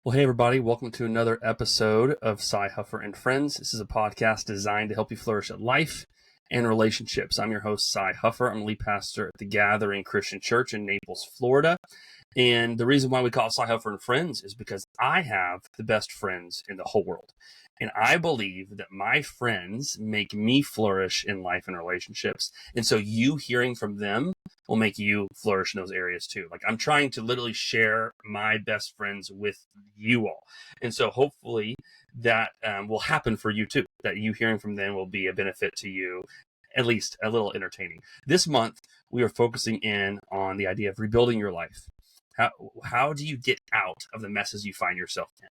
Well, hey, everybody. Welcome to another episode of Huffer and Friends. This is a podcast designed to help you flourish at life and relationships. I'm your host, Huffer. I'm the lead pastor at the Gathering Christian Church in Naples, Florida. And the reason why we call it Huffer and Friends is because I have the best friends in the whole world. And I believe that my friends make me flourish in life and relationships. And so you hearing from them will make you flourish in those areas too. Like, I'm trying to literally share my best friends with you all. And so hopefully that will happen for you too, that you hearing from them will be a benefit to you, at least a little entertaining. This month, we are focusing in on the idea of rebuilding your life. How do you get out of the messes you find yourself in?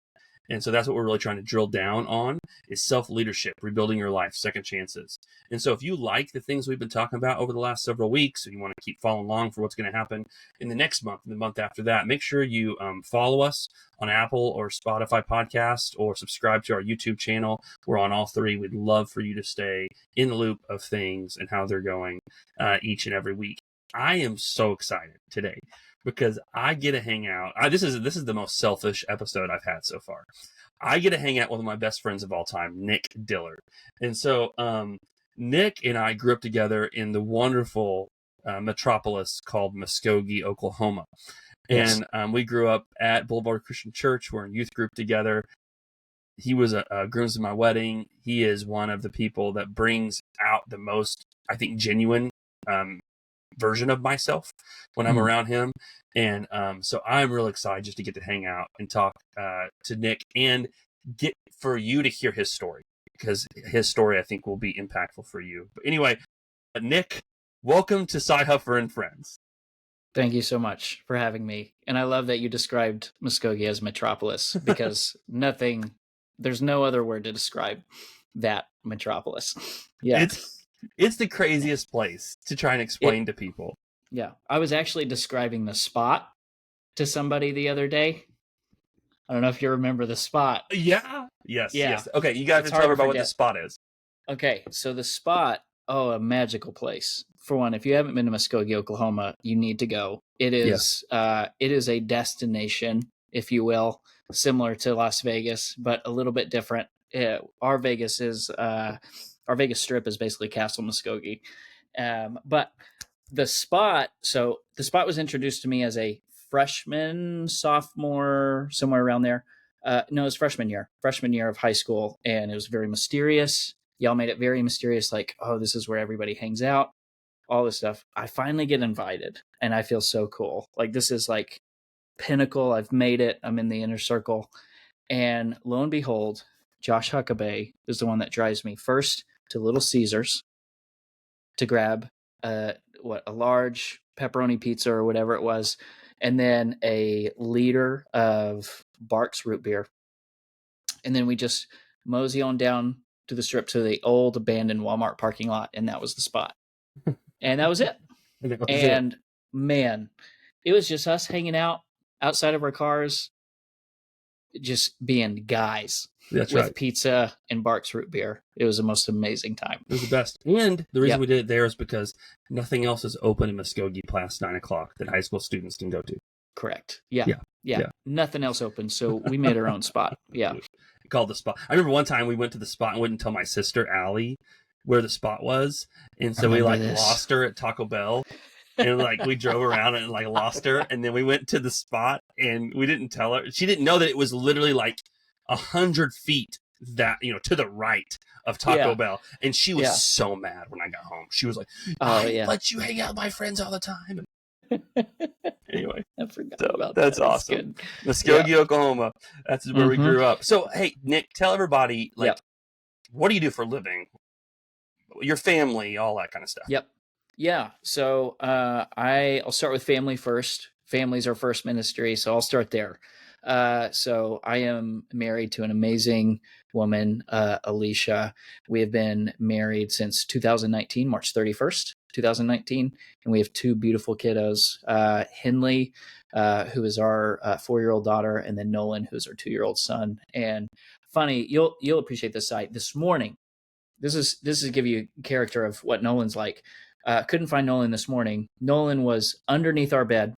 And so that's what we're really trying to drill down on is self-leadership, rebuilding your life, second chances. And so if you like the things we've been talking about over the last several weeks and you want to keep following along for what's going to happen in the next month and the month after that, make sure you follow us on Apple or Spotify podcast or subscribe to our YouTube channel. We're on all three. We'd love for you to stay in the loop of things and how they're going each and every week. I am so excited today because I get to hang out. This is the most selfish episode I've had so far. I get to hang out with one of my best friends of all time, Nick Dillard. And so Nick and I grew up together in the wonderful metropolis called Muskogee, Oklahoma. Yes. And we grew up at Boulevard Christian Church. We're in youth group together. He was a groom to my wedding. He is one of the people that brings out the most, I think, genuine version of myself when I'm around him. And so I'm really excited just to get to hang out and talk to Nick and get for you to hear his story, because his story I think will be impactful for you. But anyway, Nick, welcome to Huffer and Friends. Thank you so much for having me. And I love that you described Muskogee as metropolis, because there's no other word to describe that metropolis. Yeah. It's the craziest place to try and explain to people. Yeah. I was actually describing the spot to somebody the other day. I don't know if you remember the spot. Yeah. Yes. Yeah. Yes. Okay. You guys tell me about what the spot is. Okay. So the spot, a magical place. For one, if you haven't been to Muskogee, Oklahoma, you need to go. It is, it is a destination, if you will, similar to Las Vegas, but a little bit different. Our Vegas Strip is basically Castle Muskogee. But the spot was introduced to me as a freshman, sophomore, somewhere around there. No, it was freshman year of high school. And it was very mysterious. Y'all made it very mysterious. Like, oh, this is where everybody hangs out, all this stuff. I finally get invited and I feel so cool. Like, this is like pinnacle. I've made it. I'm in the inner circle. And lo and behold, Josh Huckabee is the one that drives me first to Little Caesars to grab a large pepperoni pizza or whatever it was, and then a liter of Barks root beer. And then we just mosey on down to the Strip to the old abandoned Walmart parking lot, and that was the spot. And that was it. Man, it was just us hanging out outside of our cars, just being guys. That's with right. Pizza and Barks root beer. It was the most amazing time. It was the best. And the reason we did it there is because nothing else is open in Muskogee past 9 o'clock that high school students can go to. Correct. Yeah. Nothing else open. So we made our own spot. Yeah. Called the spot. I remember one time we went to the spot and wouldn't tell my sister Allie where the spot was. And so we lost her at Taco Bell. And we drove around and lost her. And then we went to the spot and we didn't tell her. She didn't know that it was literally 100 feet that, to the right of Taco Bell. And she was so mad when I got home. She was like, I let you hang out with my friends all the time. Anyway, I forgot about that. That's awesome. Muskogee, Oklahoma. That's where we grew up. So, hey, Nick, tell everybody, what do you do for a living? Your family, all that kind of stuff. Yep. Yeah. So I'll start with family first. Family's our first ministry, so I'll start there. So I am married to an amazing woman, Alicia. We have been married since 2019, March 31st, 2019. And we have two beautiful kiddos, Henley, who is our 4-year-old daughter, and then Nolan, who's our 2-year-old son. And funny, you'll appreciate this site. This morning, this is to give you a character of what Nolan's like. Couldn't find Nolan this morning. Nolan was underneath our bed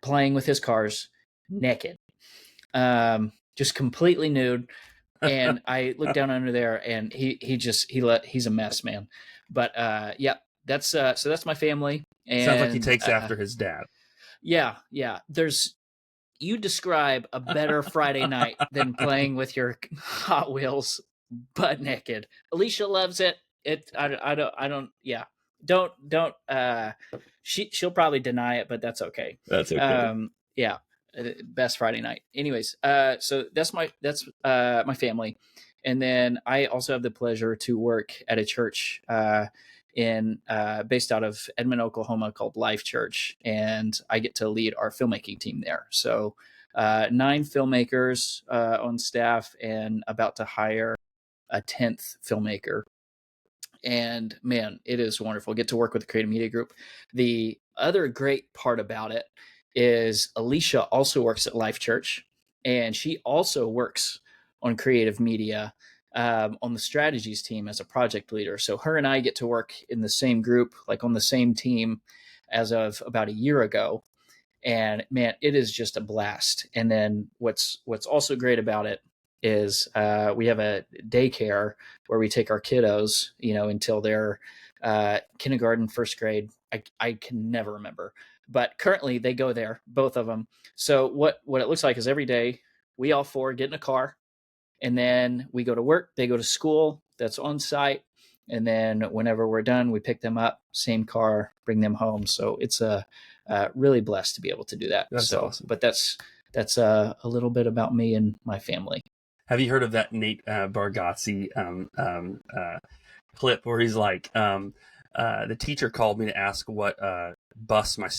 playing with his cars naked. just completely nude. And I looked down under there, and he's a mess, man. But yeah, that's so that's my family. And sounds like he takes after his dad. Yeah. You describe a better Friday night than playing with your Hot Wheels butt naked. Alicia loves it. Don't. She'll probably deny it, but that's okay. That's okay. Yeah, best Friday night. Anyways, so that's my family, and then I also have the pleasure to work at a church based out of Edmond, Oklahoma, called Life Church, and I get to lead our filmmaking team there. So 9 filmmakers on staff, and about to hire a 10th filmmaker. And man, it is wonderful. Get to work with the Creative Media Group. The other great part about it is Alicia also works at Life Church, and she also works on creative media on the strategies team as a project leader. So her and I get to work in the same group, like on the same team, as of about a year ago. And man, it is just a blast. And then what's also great about it is we have a daycare where we take our kiddos, until they're kindergarten, first grade. I can never remember, but currently they go there, both of them. So what it looks like is every day we all 4 get in a car, and then we go to work. They go to school that's on site. And then whenever we're done, we pick them up, same car, bring them home. So it's really blessed to be able to do that. That's awesome. But that's a little bit about me and my family. Have you heard of that Nate Bargatze clip where he's like, the teacher called me to ask what bus my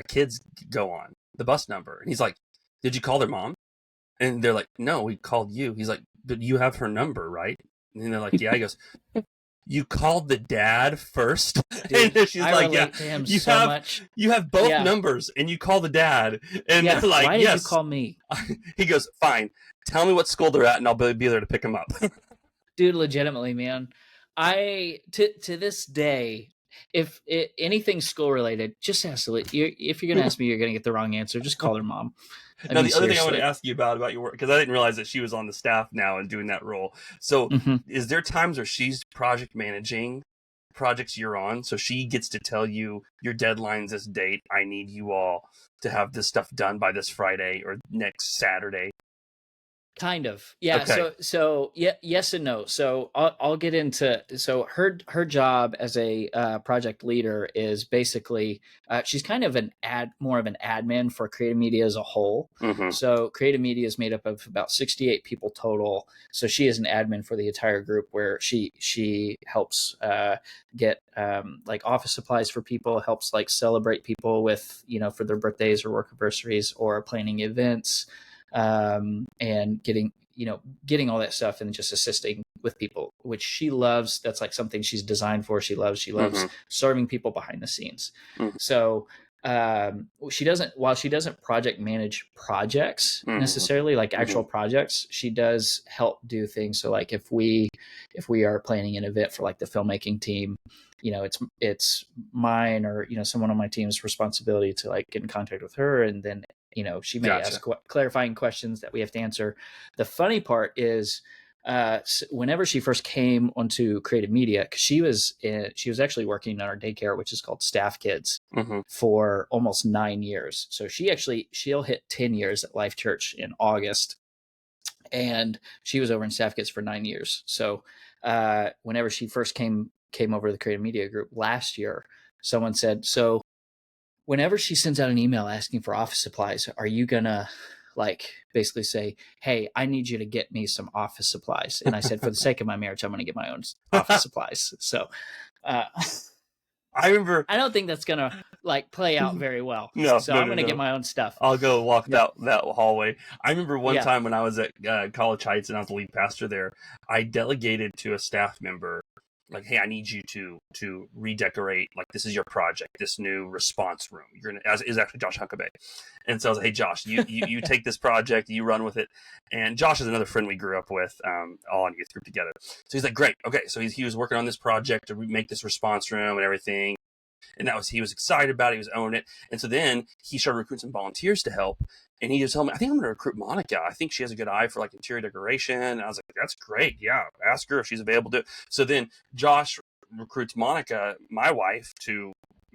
kids go on, the bus number. And he's like, did you call their mom? And they're like, no, we called you. He's like, but you have her number, right? And they're like, yeah. He goes, you called the dad first? Dude, and she's like, yeah, you have both numbers, and you call the dad. And they're like, why did you call me? He goes, fine, tell me what school they're at, and I'll be there to pick them up. Dude, legitimately, man. To this day, if anything school related, just ask if you're going to ask me, you're going to get the wrong answer. Just call their mom. Now, the other thing I want to ask you about your work, because I didn't realize that she was on the staff now and doing that role. So is there times where she's project managing projects you're on, so she gets to tell you your deadline's this date, I need you all to have this stuff done by this Friday or next Saturday? Kind of, yeah. Okay. So yeah, yes and no. So I'll get into. So her job as a project leader is basically she's kind of more of an admin for creative media as a whole. So creative media is made up of about 68 people total. So she is an admin for the entire group, where she helps get like office supplies for people, helps like celebrate people with for their birthdays or work anniversaries, or planning events. And getting all that stuff, and just assisting with people, which she loves. That's like something she's designed for. She loves serving people behind the scenes. So while she doesn't project manage projects necessarily, like actual projects, she does help do things. So like if we are planning an event for like the filmmaking team, it's mine or someone on my team's responsibility to like get in contact with her, and then she may ask clarifying questions that we have to answer. The funny part is whenever she first came onto creative media, because she was actually working in our daycare, which is called Staff Kids, for almost 9 years. So she'll hit 10 years at Life Church in August, and she was over in Staff Kids for 9 years. So whenever she first came over to the creative media group last year, someone said, so whenever she sends out an email asking for office supplies, are you gonna like basically say, hey, I need you to get me some office supplies? And I said, for the sake of my marriage, I'm going to get my own office supplies. So I remember, I don't think that's going to like play out very well. I'm going to get my own stuff. I'll go walk that hallway. I remember one time when I was at College Heights and I was the lead pastor there, I delegated to a staff member, like, hey, I need you to redecorate, like, this is your project, this new response room. You're gonna, as is actually Josh Huckabee. And so I was like, hey, Josh, you take this project, you run with it. And Josh is another friend we grew up with, all in youth group together. So he's like, great, okay. So he was working on this project to make this response room and everything. And he was excited about it. He was owning it. And so then he started recruiting some volunteers to help. And he just told me, I think I'm going to recruit Monica. I think she has a good eye for like interior decoration. And I was like, that's great. Yeah. Ask her if she's available to. So then Josh recruits Monica, my wife, to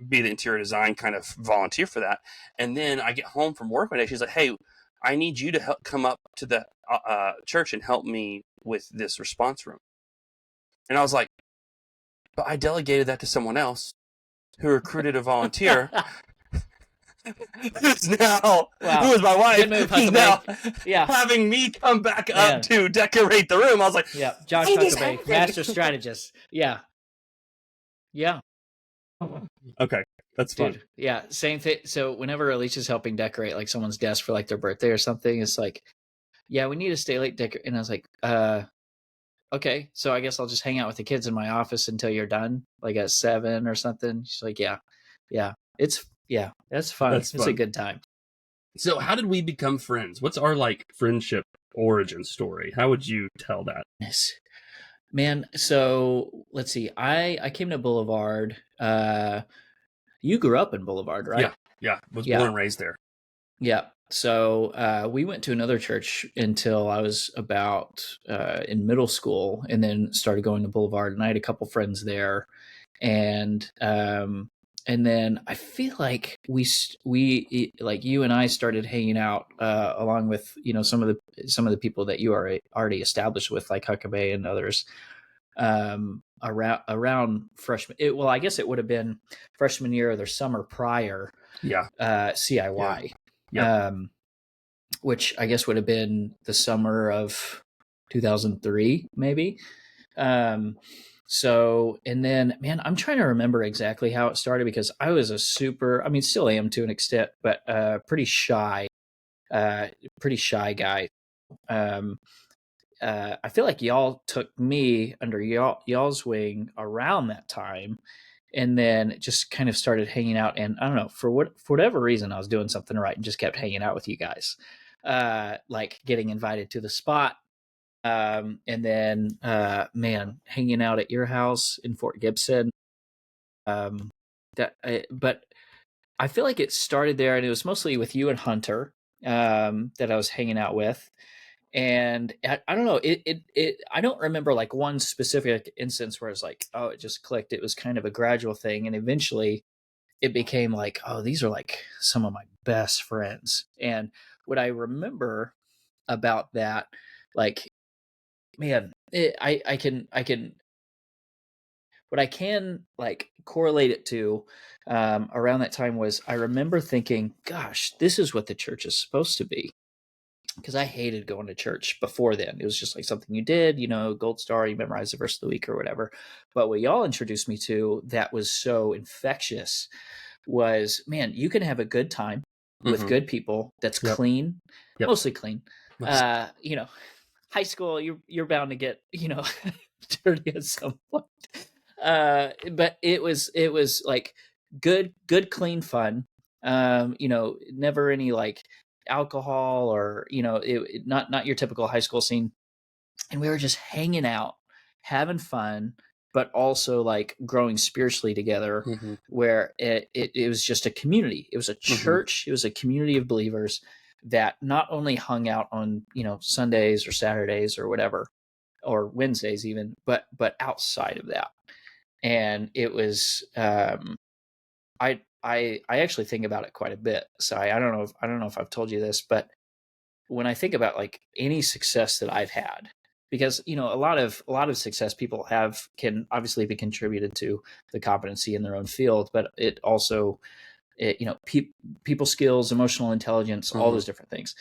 be the interior design kind of volunteer for that. And then I get home from work one day. She's like, hey, I need you to come up to the church and help me with this response room. And I was like, but I delegated that to someone else who recruited a volunteer. Who's now, who is my wife? Good move, He's now yeah. having me come back up to decorate the room. I was like, yeah, Josh Huckabee, master strategist. Yeah. Yeah. Okay. That's fun. Dude, yeah, same thing. So whenever Alicia's helping decorate like someone's desk for like their birthday or something, it's like, yeah, we need to stay late decorate. And I was like, okay, so I guess I'll just hang out with the kids in my office until you're done, like at 7 or something. She's like, yeah, that's fun. It's a good time. So how did we become friends? What's our like friendship origin story? How would you tell that? Yes. Man, so let's see. I came to Boulevard. You grew up in Boulevard, right? Yeah. Was born and raised there. Yeah. So we went to another church until I was about in middle school, and then started going to Boulevard. And I had a couple friends there, and then I feel like we like you and I started hanging out along with some of the people that you are already established with, like Huckabee and others. Around freshman, I guess it would have been freshman year or the summer prior. Yeah. CIY. Yeah. Which I guess would have been the summer of 2003, maybe. So, and then, man, I'm trying to remember exactly how it started, because I was still am to an extent, but pretty shy guy. I feel like y'all took me under y'all's wing around that time, and then just kind of started hanging out. And I don't know, for whatever reason, I was doing something right and just kept hanging out with you guys, like getting invited to the spot, and then hanging out at your house in Fort Gibson. But I feel like it started there, and it was mostly with you and Hunter that I was hanging out with. And I don't know, I don't remember like one specific instance where it's like, oh, it just clicked. It was kind of a gradual thing. And eventually it became like, oh, these are like some of my best friends. And what I remember about that, like, man, I can, what I can like correlate it to around that time was, I remember thinking, gosh, this is what the church is supposed to be. Because I hated going to church before then. It was just like something you did, Gold Star, you memorize the verse of the week or whatever. But what y'all introduced me to that was so infectious was, man, you can have a good time with good people that's clean, mostly clean. High school, you're bound to get, dirty at some point. But it was like good, clean fun. Never any like alcohol or not your typical high school scene. And we were just hanging out, having fun, but also like growing spiritually together, where it was just a community. It was a church. It was a community of believers that not only hung out on Sundays or Saturdays or whatever, or Wednesdays even, but outside of that. And it was I actually think about it quite a bit. So I don't know if I've told you this, but when I think about like any success that I've had, because a lot of success people have can obviously be contributed to the competency in their own field, but it also people skills, emotional intelligence, all those different things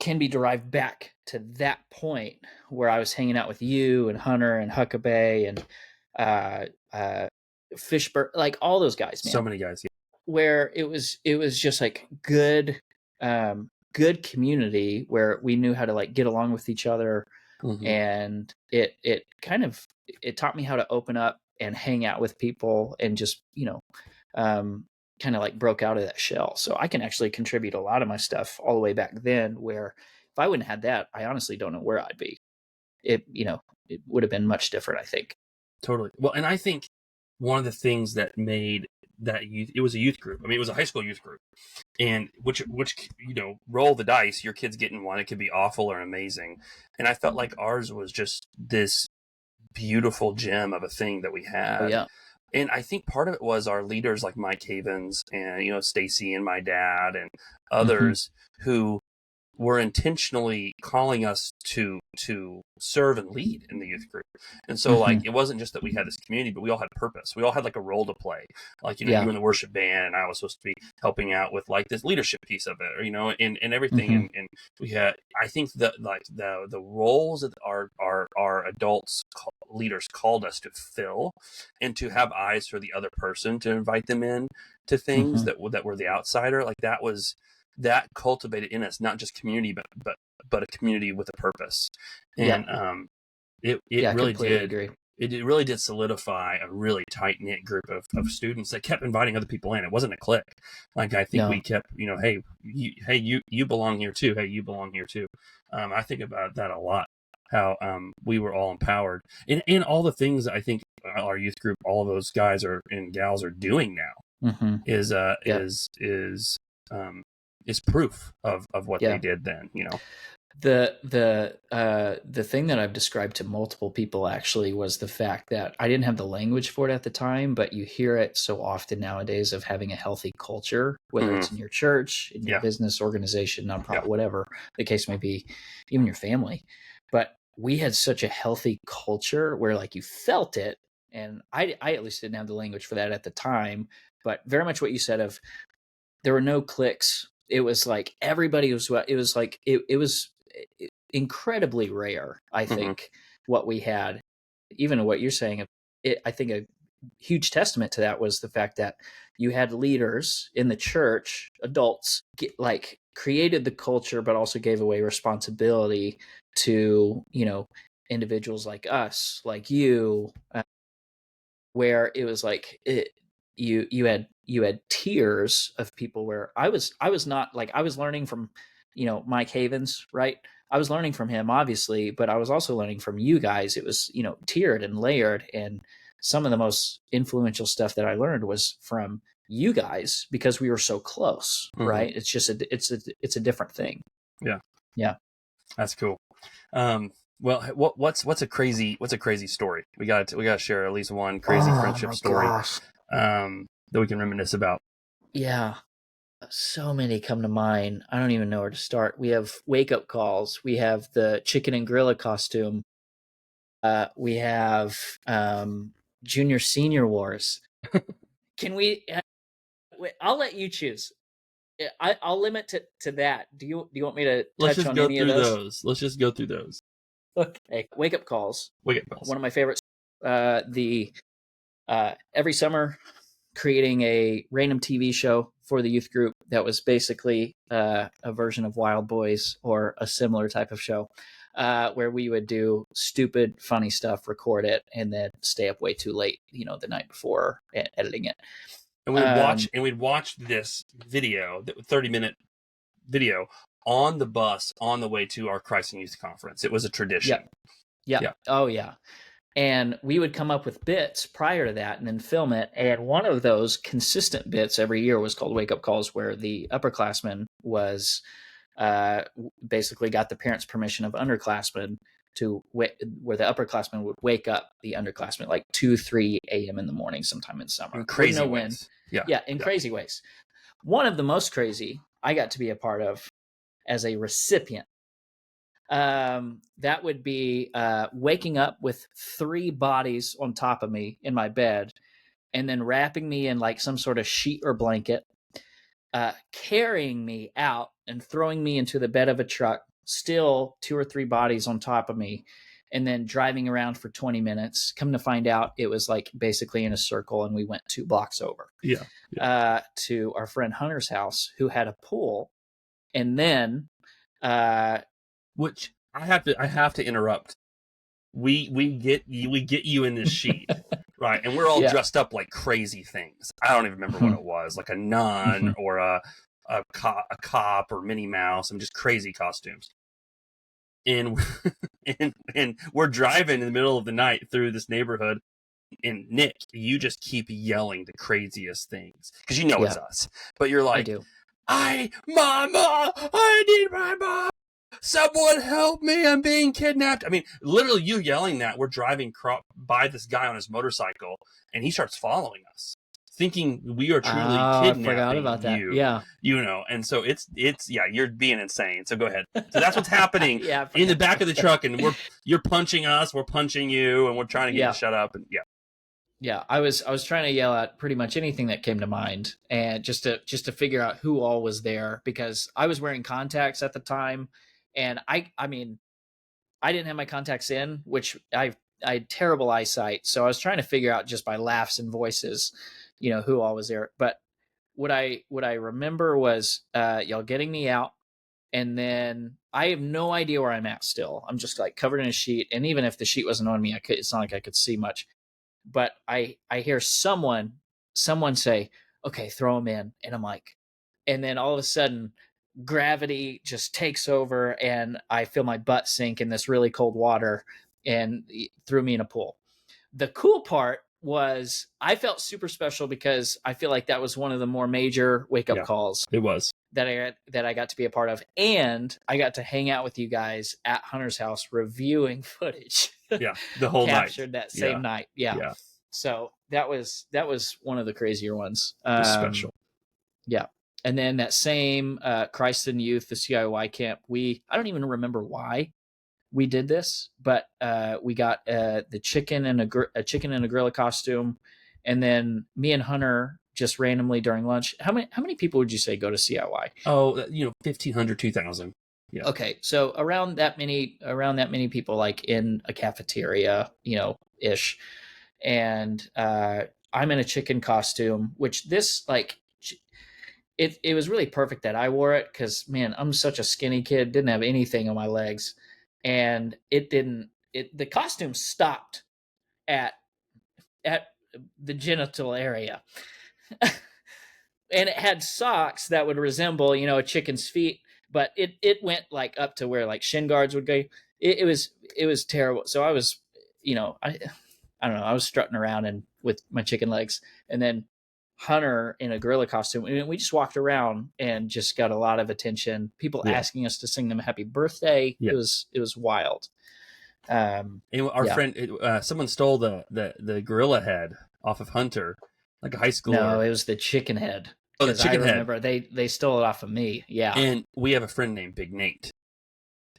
can be derived back to that point where I was hanging out with you and Hunter and Huckabee and Fishburne, like all those guys, man. So many guys, yeah. Where it was just like good community where we knew how to like get along with each other, and it kind of taught me how to open up and hang out with people, and just kind of like broke out of that shell. So I can actually contribute a lot of my stuff all the way back then, where if I wouldn't have had that, I honestly don't know where I'd be. It would have been much different, I think. Totally. Well, and I think one of the things that made that youth, it was a youth group. I mean, it was a high school youth group, and which roll the dice. Your kid's getting one. It could be awful or amazing. And I felt like ours was just this beautiful gem of a thing that we had. Oh, yeah. And I think part of it was our leaders like Mike Havens and, Stacy and my dad and others who were intentionally calling us to serve and lead in the youth group. And so like, it wasn't just that we had this community, but we all had purpose. We all had like a role to play. Like, you in the worship band, and I was supposed to be helping out with like this leadership piece of it, and everything. And we had, I think that like the roles that our adults leaders called us to fill, and to have eyes for the other person, to invite them in to things that were the outsider, like that cultivated in us not just community, but a community with a purpose. And it really did agree. It really did solidify a really tight knit group of students that kept inviting other people in. It wasn't a clique. Like, I think we kept, hey, you belong here too. Hey, you belong here too. I think about that a lot, how we were all empowered, and all the things that I think our youth group, all of those guys and gals are doing now is proof of what they did then. The thing that I've described to multiple people actually was the fact that I didn't have the language for it at the time, but you hear it so often nowadays of having a healthy culture, whether it's in your church, in your business, organization, nonprofit, whatever the case may be, even your family. But we had such a healthy culture where like you felt it. And I at least didn't have the language for that at the time, but very much what you said of, there were no cliques. It was like everybody was, it was incredibly rare, I think, what we had. Even what you're saying, I think a huge testament to that was the fact that you had leaders in the church, adults, created the culture, but also gave away responsibility to, individuals like us, like you, where it was like you had tiers of people where I was not like, I was learning from, Mike Havens, right? I was learning from him, obviously, but I was also learning from you guys. It was, tiered and layered. And some of the most influential stuff that I learned was from you guys because we were so close, right? It's just it's a different thing. Yeah. Yeah. That's cool. Well, what's a crazy story? We got to share at least one crazy friendship story that we can reminisce about. Yeah. So many come to mind. I don't even know where to start. We have wake up calls. We have the chicken and gorilla costume. We have junior senior wars. Can we? Wait, I'll let you choose. I'll limit it to that. Do you want me to touch on any of those? Let's just go through those. Okay. Wake up calls. Wake up calls. One of my favorites. Every summer, creating a random TV show for the youth group that was basically a version of Wild Boys or a similar type of show, where we would do stupid, funny stuff, record it, and then stay up way too late, the night before editing it. And we'd watch this video, the 30-minute video, on the bus on the way to our Christ and Youth Conference. It was a tradition. Yeah. Oh, yeah. And we would come up with bits prior to that and then film it. And one of those consistent bits every year was called Wake Up Calls, where the upperclassman was basically got the parents' permission of underclassmen to where the upperclassmen would wake up the underclassmen like 2-3 a.m. in the morning sometime in summer. In crazy ways. Crazy ways. One of the most crazy I got to be a part of as a recipient, that would be waking up with 3 bodies on top of me in my bed, and then wrapping me in like some sort of sheet or blanket, carrying me out and throwing me into the bed of a truck, still 2 or 3 bodies on top of me, and then driving around for 20 minutes. Come to find out, it was like basically in a circle, and we went 2 blocks over to our friend Hunter's house, who had a pool. And then which I have to interrupt. We get you in this sheet, right? And we're all dressed up like crazy things. I don't even remember what it was, like a nun or a cop or Minnie Mouse, and just crazy costumes. And we're driving in the middle of the night through this neighborhood, And Nick, you just keep yelling the craziest things because you know it's us. But you're I like, do. Mama, I need my mom. Someone help me, I'm being kidnapped. I mean, literally you yelling that. We're driving by this guy on his motorcycle, and he starts following us, thinking we are truly kidnapping I forgot about that. you. Yeah. You know, and so it's you're being insane. So go ahead. So that's what's happening Yeah, in the back of the truck, and you're punching us, we're punching you, and we're trying to get you to shut up. And yeah, I was trying to yell at pretty much anything that came to mind, and just to figure out who all was there, because I was wearing contacts at the time, and I mean I didn't have my contacts in, which I had terrible eyesight, so I was trying to figure out just by laughs and voices, who all was there. But what I remember was y'all getting me out, and then I have no idea where I'm at still. I'm just like covered in a sheet, and even if the sheet wasn't on me, it's not like I could see much. But I hear someone say, "Okay, throw him in," and I'm like, and then all of a sudden, gravity just takes over, and I feel my butt sink in this really cold water, and threw me in a pool. The cool part was I felt super special because I feel like that was one of the more major wake up calls. It was that I got to be a part of, and I got to hang out with you guys at Hunter's house reviewing footage. Yeah, the whole captured night. that same night. Yeah. So that was one of the crazier ones. Special. Yeah. And then that same Christ in Youth, the CIY camp, I don't even remember why we did this, but we got the chicken and a chicken in a gorilla costume, and then me and Hunter just randomly during lunch. How many people would you say go to CIY? Oh, 1,500, 2,000. Yeah. Okay, so around that many people, like in a cafeteria, ish, and I'm in a chicken costume, which this like. It was really perfect that I wore it because, man, I'm such a skinny kid, didn't have anything on my legs, and the costume stopped at the genital area. And it had socks that would resemble, a chicken's feet, but it went like up to where like shin guards would go. It was terrible. So I was, I don't know, I was strutting around and with my chicken legs, and then Hunter in a gorilla costume. And we just walked around and just got a lot of attention. People asking us to sing them happy birthday. Yeah. It was wild. And our friend, someone stole the gorilla head off of Hunter, like a high schooler. No, it was the chicken head. Oh, the chicken head. I remember they stole it off of me. Yeah. And we have a friend named Big Nate,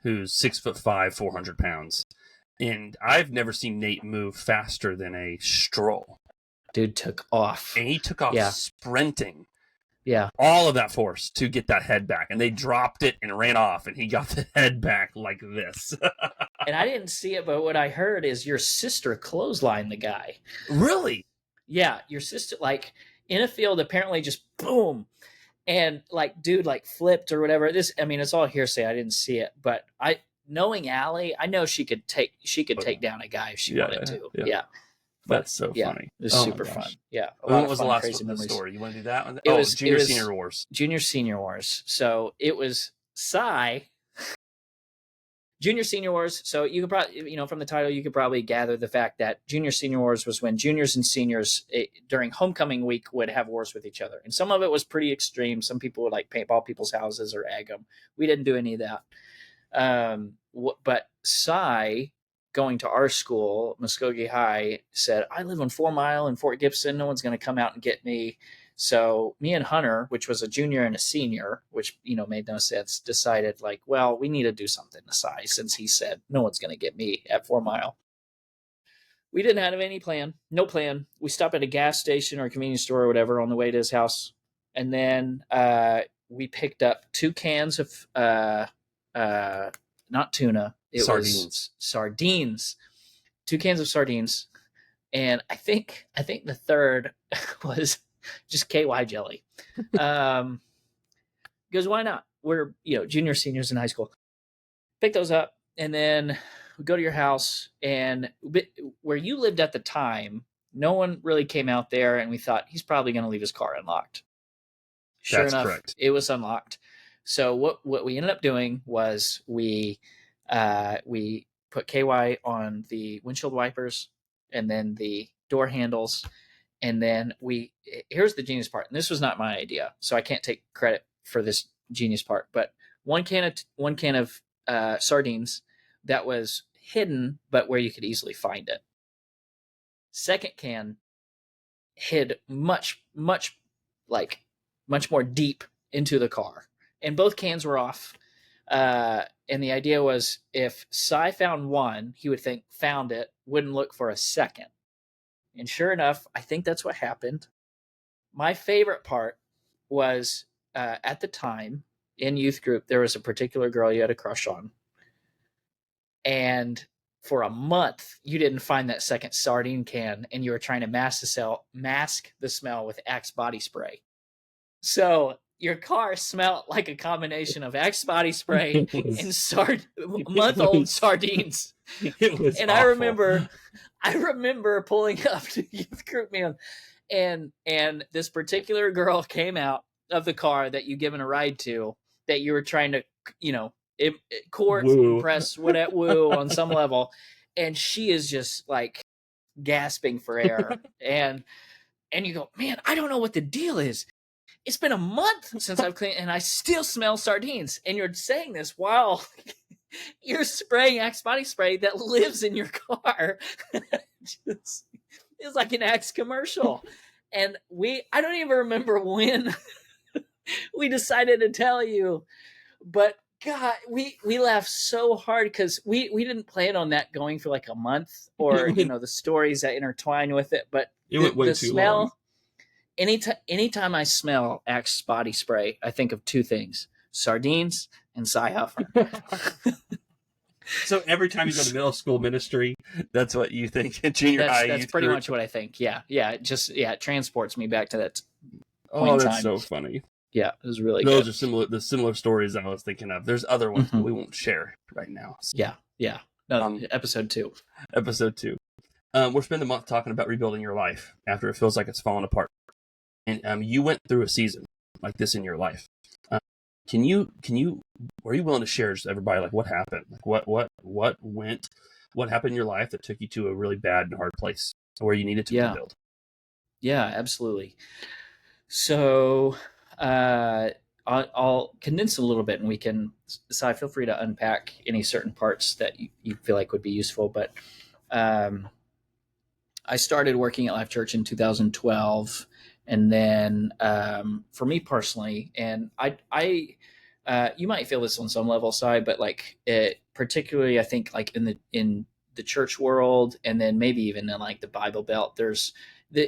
who's 6'5", 400 pounds. And I've never seen Nate move faster than a stroll. Dude took off. And he took off sprinting. Yeah. All of that force to get that head back. And they dropped it and ran off, and he got the head back like this. And I didn't see it, but what I heard is your sister clotheslined the guy. Really? Yeah, your sister, like, in a field, apparently just boom. And, like, dude, like, flipped or whatever. It's all hearsay. I didn't see it. But knowing Allie, I know she could take down a guy if she wanted to. Yeah. That's so funny. It was super fun. Yeah. When was the last one, the story? You want to do that one? Senior Wars. Junior Senior Wars. So it was Junior Senior Wars. So you could probably, from the title, you could probably gather the fact that Junior Senior Wars was when juniors and seniors during homecoming week would have wars with each other. And some of it was pretty extreme. Some people would like paintball people's houses or egg them. We didn't do any of that. But Cy, going to our school, Muskogee High, said, I live on 4 Mile in Fort Gibson. No one's going to come out and get me. So me and Hunter, which was a junior and a senior, which, made no sense, decided like, well, we need to do something to Cy since he said no one's going to get me at 4 Mile. We didn't have any plan. No plan. We stopped at a gas station or a convenience store or whatever on the way to his house. And then we picked up 2 cans of not tuna. It was sardines. 2 cans of sardines. And I think the third was just KY jelly. Because why not? We're, junior, seniors in high school. Pick those up, and then we go to your house, and where you lived at the time, no one really came out there, and we thought he's probably going to leave his car unlocked. Sure enough, correct. It was unlocked. So what we ended up doing was we put KY on the windshield wipers, and then the door handles. And then here's the genius part. And this was not my idea, so I can't take credit for this genius part, but one can of sardines that was hidden, but where you could easily find it. Second can hid much more deep into the car, and both cans were off. And the idea was, if Cy found one, he would think found it, wouldn't look for a second. And sure enough, I think that's what happened. My favorite part was at the time in youth group, there was a particular girl you had a crush on. And for a month, you didn't find that second sardine can, and you were trying to mask the smell with Axe body spray. So your car smelled like a combination of Axe body spray and month-old sardines. It was and awful. I remember pulling up to youth group meal, and this particular girl came out of the car that you given a ride to, that you were trying to, court, impress, whatever, woo on some level, and she is just like gasping for air, and you go, man, I don't know what the deal is. It's been a month since I've cleaned, and I still smell sardines. And you're saying this while you're spraying Axe body spray that lives in your car. It's like an Axe commercial. And I don't even remember when we decided to tell you, but God, we laughed so hard because we didn't plan on that going for like a month, or the stories that intertwine with it. But it went way too long. Anytime I smell Axe body spray, I think of two things: sardines and Cy Huffer. So every time you go to middle school ministry, that's what you think. Junior high, that's pretty much what I think. Yeah. It transports me back to that. Oh, that's so funny. Yeah, it was really Those good. are the similar stories I was thinking of. There's other ones, but we won't share right now. So. Yeah. No, episode 2. Episode 2. We're spending a month talking about rebuilding your life after it feels like it's falling apart. And you went through a season like this in your life. Can you? Are you willing to share with everybody like what happened? Like what happened in your life that took you to a really bad and hard place where you needed to rebuild? Yeah, absolutely. So I'll condense a little bit, and we can. Cy, feel free to unpack any certain parts that you feel like would be useful. But I started working at Life Church in 2012. And then for me personally, and I you might feel this on some level, Cy, but like particularly, I think like in the church world, and then maybe even in like the Bible Belt, there's the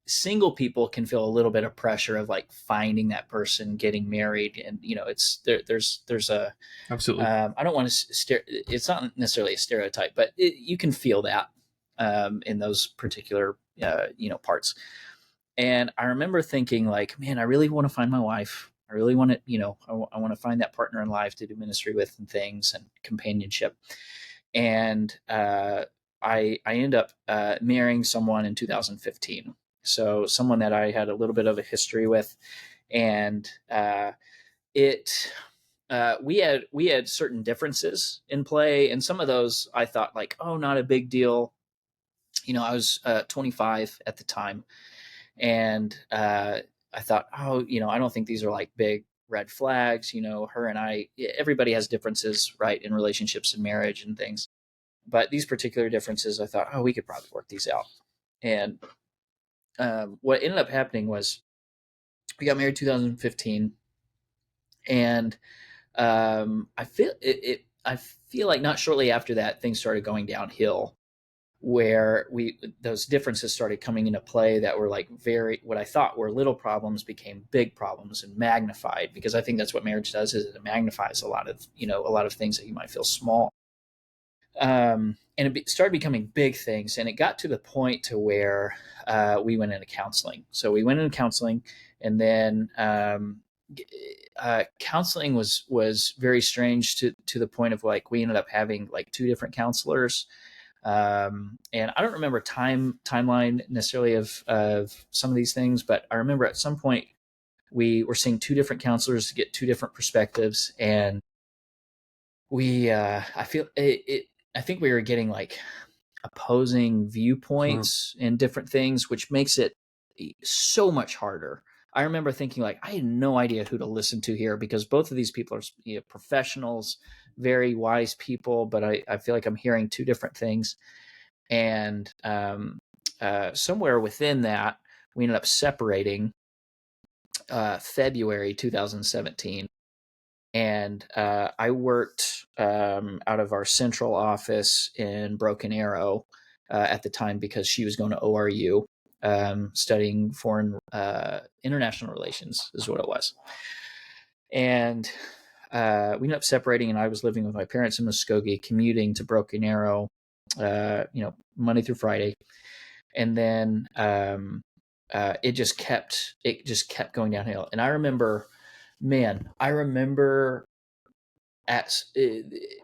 single people can feel a little bit of pressure of like finding that person, getting married, and it's there's a absolutely. I don't want to it's not necessarily a stereotype, but you can feel that in those particular parts. And I remember thinking like, man, I really want to find my wife. I really want to, I want to find that partner in life to do ministry with and things and companionship. And I ended up marrying someone in 2015. So someone that I had a little bit of a history with, and we had certain differences in play, and some of those I thought like, oh, not a big deal. I was 25 at the time. And I thought, oh, I don't think these are like big red flags. Her and I, everybody has differences, right, in relationships and marriage and things. But these particular differences, I thought, oh, we could probably work these out. And what ended up happening was we got married 2015. And I feel like not shortly after that, things started going downhill, where those differences started coming into play that were like what I thought were little problems became big problems and magnified, because I think that's what marriage does, is it magnifies a lot of things that you might feel small. And it started becoming big things, and it got to the point to where we went into counseling. So we went into counseling, and then counseling was very strange to the point of like we ended up having like 2 different counselors. And I don't remember timeline necessarily of some of these things, but I remember at some point we were seeing 2 different counselors to get 2 different perspectives, and I think we were getting like opposing viewpoints and different things, which makes it so much harder. I remember thinking like, I had no idea who to listen to here, because both of these people are professionals, very wise people, but I feel like I'm hearing two different things. And somewhere within that, we ended up separating February 2017. And I worked out of our central office in Broken Arrow at the time, because she was going to ORU, studying foreign international relations is what it was. And we ended up separating, and I was living with my parents in Muskogee, commuting to Broken Arrow, Monday through Friday. And then it just kept going downhill. And I remember at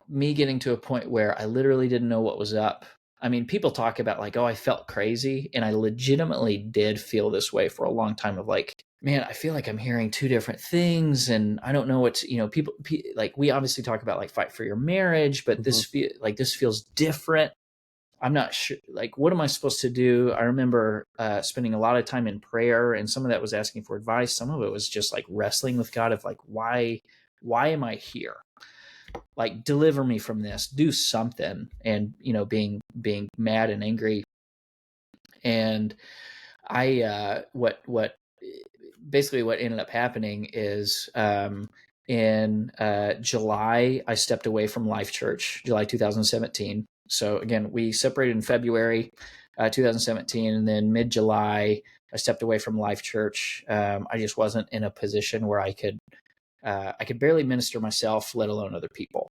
me getting to a point where I literally didn't know what was up. I mean, people talk about like, oh, I felt crazy. And I legitimately did feel this way for a long time, of like, man, I feel like I'm hearing two different things, and I don't know what to, people like, we obviously talk about like fight for your marriage, but this feels different. I'm not sure, like, what am I supposed to do? I remember spending a lot of time in prayer, and some of that was asking for advice. Some of it was just like wrestling with God of like, why am I here? Like, deliver me from this, do something. And, being mad and angry. And I, what ended up happening is, in July, I stepped away from Life Church, July 2017. So again, we separated in February 2017, and then mid-July, I stepped away from Life Church. I just wasn't in a position where I could barely minister myself, let alone other people,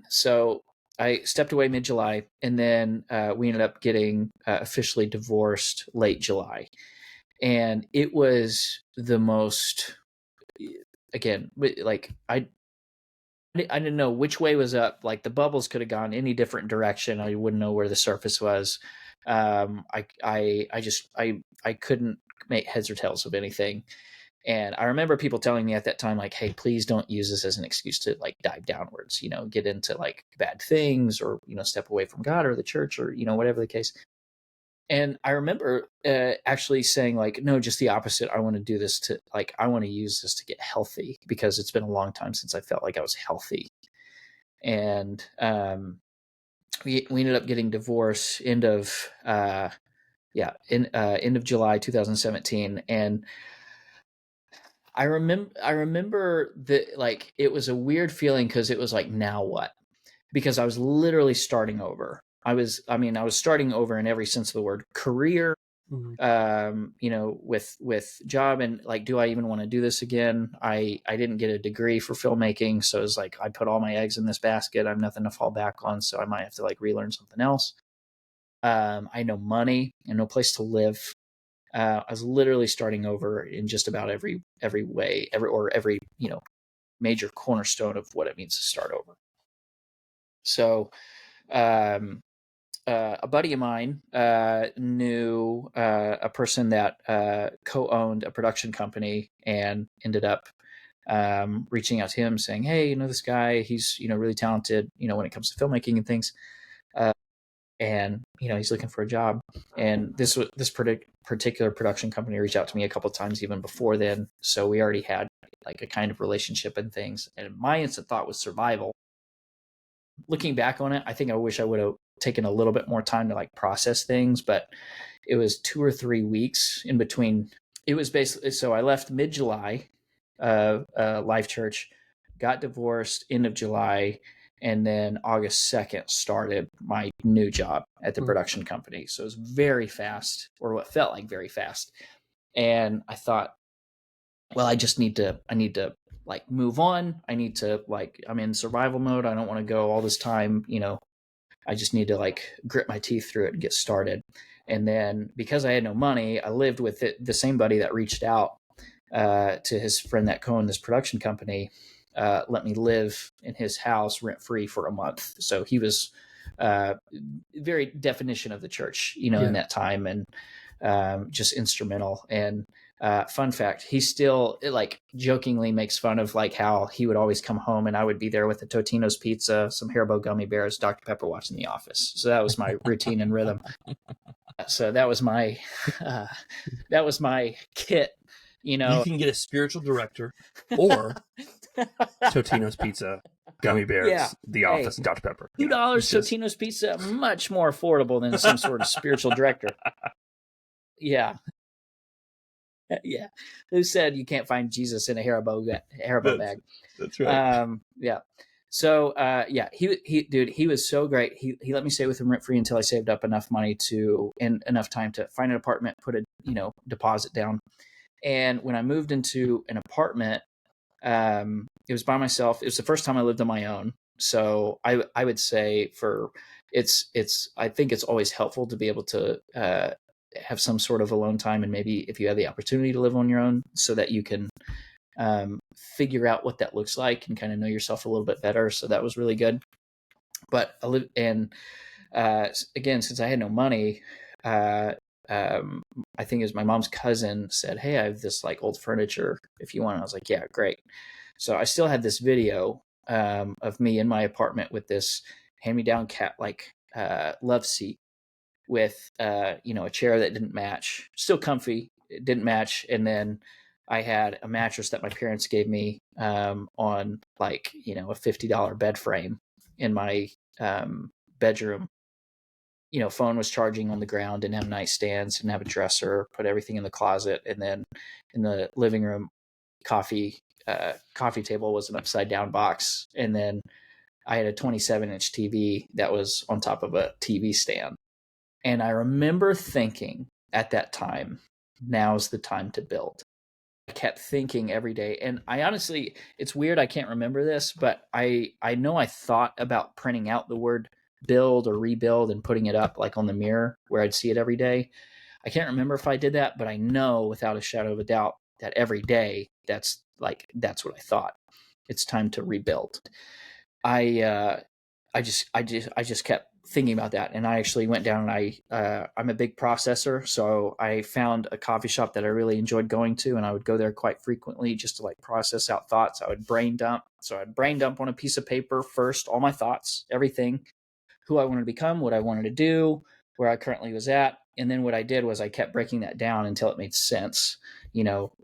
So I stepped away mid-July, and then we ended up getting officially divorced late July. And it was the most, again, like I didn't know which way was up. Like, the bubbles could have gone any different direction. I wouldn't know where the surface was. I couldn't make heads or tails of anything. And I remember people telling me at that time, like, hey, please don't use this as an excuse to like dive downwards, get into like bad things, or, step away from God or the church, or, whatever the case. And I remember actually saying like, no, just the opposite. I want to do this I want to use this to get healthy, because it's been a long time since I felt like I was healthy. And we ended up getting divorced end of July 2017. And I remember that, like, it was a weird feeling, because it was like, now what? Because I was literally starting over. I was starting over in every sense of the word. Career, with job, and like, do I even want to do this again? I didn't get a degree for filmmaking, so it was like, I put all my eggs in this basket. I have nothing to fall back on, so I might have to like relearn something else. I had no money and no place to live. I was literally starting over in just about every way, every major cornerstone of what it means to start over. So a buddy of mine knew a person that co-owned a production company, and ended up reaching out to him saying, hey, this guy, he's, really talented, when it comes to filmmaking and things. And, he's looking for a job. And this particular production company reached out to me a couple of times even before then. So we already had like a kind of relationship and things. And my instant thought was survival. Looking back on it, I think I wish I would have taken a little bit more time to like process things, but it was 2 or 3 weeks in between. It was basically, so I left mid-July, Life Church, got divorced end of July, and then August 2nd started my new job at the production company. So it was very fast, or what felt like very fast. And I thought, well, I need to like move on. I need to like, I'm in survival mode. I don't want to go all this time, I just need to like grit my teeth through it and get started. And then because I had no money, I lived with the same buddy that reached out to his friend that co-owned this production company, let me live in his house rent free for a month. So he was very definition of the church, in that time, and just instrumental. And Fun fact, he still like jokingly makes fun of like how he would always come home and I would be there with a Totino's pizza, some Haribo gummy bears, Dr. Pepper watching The Office. So that was my routine and rhythm. So that was my kit, You can get a spiritual director or Totino's Pizza, Gummy Bears, The Office, and Dr. Pepper. $2 Totino's Pizza, much more affordable than some sort of spiritual director. Yeah. Yeah. Who said you can't find Jesus in a Haribo bag? That's right. Yeah. So, he was so great. He let me stay with him rent free until I saved up enough money and enough time to find an apartment, put a, deposit down. And when I moved into an apartment, it was by myself. It was the first time I lived on my own. So I would say I think it's always helpful to be able to, have some sort of alone time, and maybe if you have the opportunity to live on your own, so that you can figure out what that looks like and kind of know yourself a little bit better. So that was really good. But again, since I had no money, I think it was my mom's cousin said, "Hey, I have this like old furniture if you want." And I was like, "Yeah, great." So I still had this video of me in my apartment with this hand-me-down cat love seat with a chair that didn't match, still comfy, it didn't match, and then I had a mattress that my parents gave me on a $50 bed frame in my bedroom. Phone was charging on the ground, didn't have nightstands, didn't have a dresser, put everything in the closet, and then in the living room, coffee table was an upside down box, and then I had a 27-inch TV that was on top of a TV stand. And I remember thinking at that time, now's the time to build. I kept thinking every day. And I honestly, it's weird, I can't remember this, but I know I thought about printing out the word build or rebuild and putting it up like on the mirror where I'd see it every day. I can't remember if I did that, but I know without a shadow of a doubt that every day that's what I thought. It's time to rebuild. I just kept thinking about that, and I actually went down and I'm a big processor, so I found a coffee shop that I really enjoyed going to, and I would go there quite frequently just to like process out thoughts. I would brain dump. So I'd brain dump on a piece of paper first, all my thoughts, everything, who I wanted to become, what I wanted to do, where I currently was at. And then what I did was I kept breaking that down until it made sense,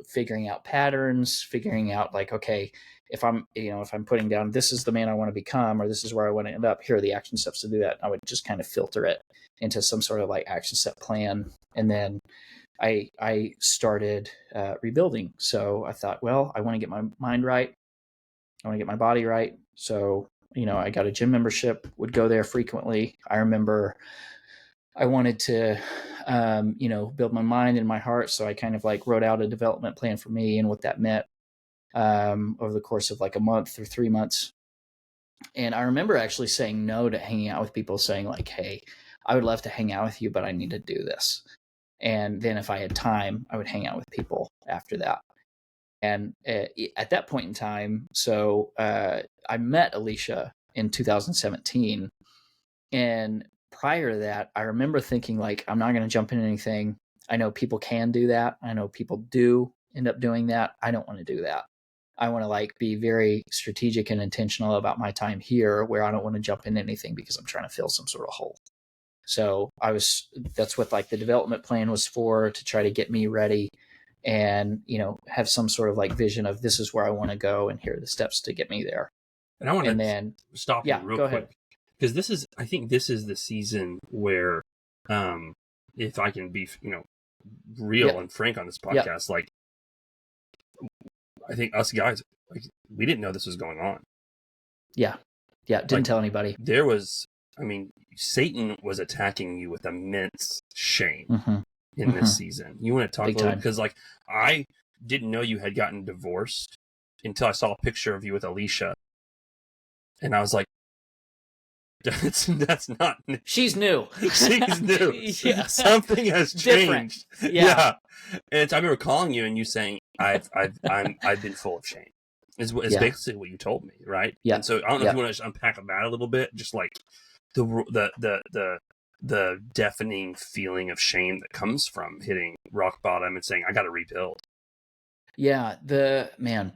figuring out patterns, figuring out like, okay, if I'm putting down, this is the man I want to become, or this is where I want to end up, here are the action steps to do that. I would just kind of filter it into some sort of like action step plan. And then I started rebuilding. So I thought, well, I want to get my mind right. I want to get my body right. So, I got a gym membership, would go there frequently. I remember I wanted to, build my mind and my heart. So I kind of like wrote out a development plan for me and what that meant over the course of like a month or 3 months. And I remember actually saying no to hanging out with people, saying like, hey, I would love to hang out with you, but I need to do this. And then if I had time, I would hang out with people after that. And at that point in time, so I met Alicia in 2017. And prior to that, I remember thinking like, I'm not going to jump into anything. I know people can do that. I know people do end up doing that. I don't want to do that. I want to like be very strategic and intentional about my time here, where I don't want to jump into anything because I'm trying to fill some sort of hole. So that's what like the development plan was for, to try to get me ready and, have some sort of like vision of this is where I want to go and here are the steps to get me there. And I want to stop you real quick, because I think this is the season where, if I can be, real and frank on this podcast, like, I think us guys, like, we didn't know this was going on. Yeah. Didn't tell anybody. Satan was attacking you with immense shame in this season. You want to talk a little, because like, I didn't know you had gotten divorced until I saw a picture of you with Alicia. And I was like, that's not. She's new. She's new. Yeah. Something has changed. Different. Yeah. And I remember calling you and you saying, I've been full of shame. Is basically what you told me, right? Yeah. And so I don't know if you want to unpack that a little bit, just like the deafening feeling of shame that comes from hitting rock bottom and saying, I got to rebuild. Yeah, the man.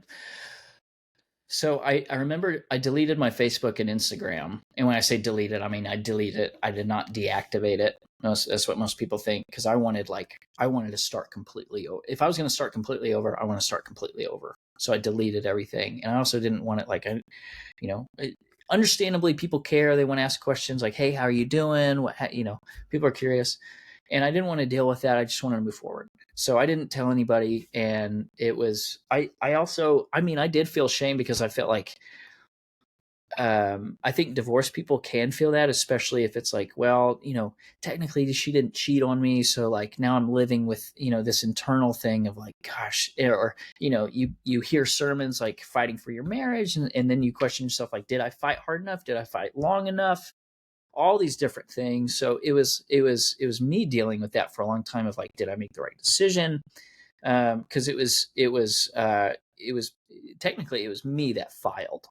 So I remember I deleted my Facebook and Instagram. And when I say deleted, I mean I deleted it. I did not deactivate it. That's what most people think, because I wanted to start completely over. If I was going to start completely over, I want to start completely over. So I deleted everything. And I also didn't want it you know, understandably people care. They want to ask questions like, "Hey, how are you doing?" People are curious. And I didn't want to deal with that. I just wanted to move forward. So I didn't tell anybody. And it was, I also, I mean, I did feel shame because I felt like, I think divorced people can feel that, especially if it's like, well, technically she didn't cheat on me. So like now I'm living with, this internal thing of like, gosh, or, you hear sermons like fighting for your marriage. And then you question yourself, like, did I fight hard enough? Did I fight long enough? All these different things. So it was me dealing with that for a long time of like, did I make the right decision? Because it was technically it was me that filed.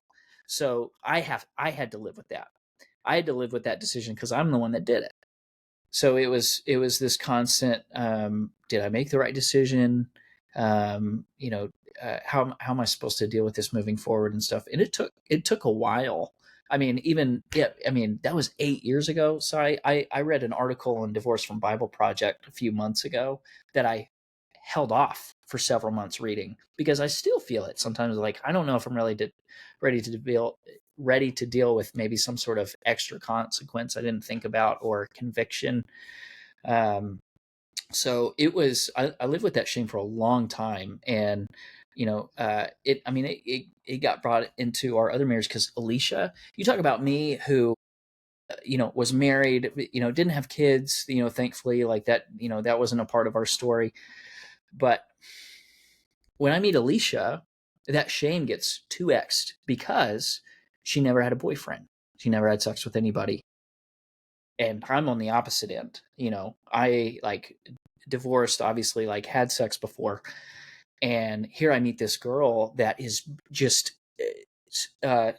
So I had to live with that. I had to live with that decision because I'm the one that did it. So it was this constant, did I make the right decision? How am I supposed to deal with this moving forward and stuff? And it took a while. I mean, that was 8 years ago. So I read an article on Divorce from Bible Project a few months ago that I held off for several months reading, because I still feel it sometimes. Like, I don't know if I'm really ready to deal with maybe some sort of extra consequence I didn't think about, or conviction. Um, I lived with that shame for a long time. And, it got brought into our other marriage because Alicia, you talk about me who, was married, didn't have kids, thankfully, like that, that wasn't a part of our story. But when I meet Alicia, that shame gets 2x'd because she never had a boyfriend. She never had sex with anybody. And I'm on the opposite end. I like divorced, obviously, like had sex before. And here I meet this girl that is just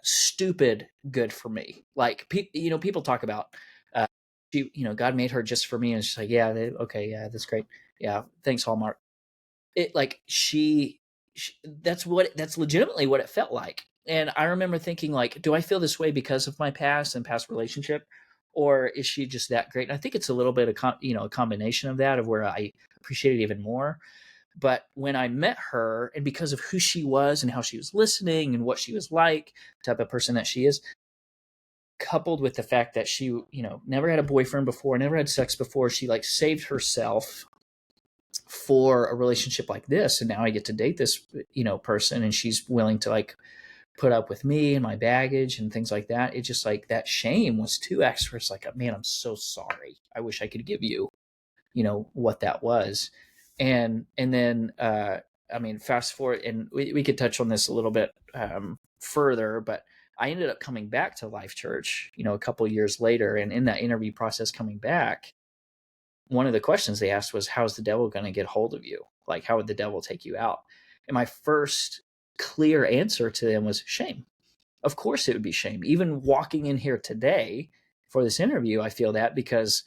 stupid good for me. Like, people talk about, God made her just for me. And she's like, yeah, okay, yeah, that's great. Yeah, thanks, Hallmark. It like that's legitimately what it felt like. And I remember thinking, like, do I feel this way because of my past and past relationship, or is she just that great? And I think it's a little bit of a combination of that, of where I appreciate it even more. But when I met her, and because of who she was and how she was listening and what she was like, type of person that she is, coupled with the fact that she, never had a boyfriend before, never had sex before, she like saved herself for a relationship like this. And now I get to date this, person, and she's willing to like put up with me and my baggage and things like that. It just like that shame was 2x. It's like, man, I'm so sorry. I wish I could give you, what that was. And then, fast forward, and we could touch on this a little bit further, but I ended up coming back to Life Church, a couple years later. And in that interview process coming back, one of the questions they asked was, how's the devil going to get hold of you? Like, how would the devil take you out? And my first clear answer to them was shame. Of course it would be shame. Even walking in here today for this interview, I feel that, because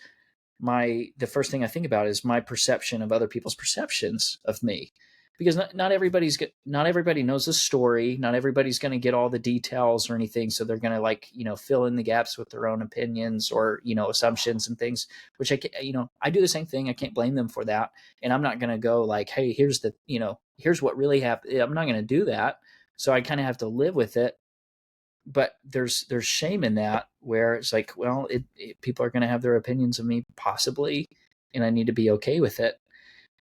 the first thing I think about is my perception of other people's perceptions of me, because not everybody knows the story. Not everybody's going to get all the details or anything. So they're going to like, fill in the gaps with their own opinions or, assumptions and things, which I do the same thing. I can't blame them for that. And I'm not going to go like, hey, here's what really happened. I'm not going to do that. So I kind of have to live with it. But there's shame in that, where it's like, well, people are going to have their opinions of me possibly, and I need to be okay with it.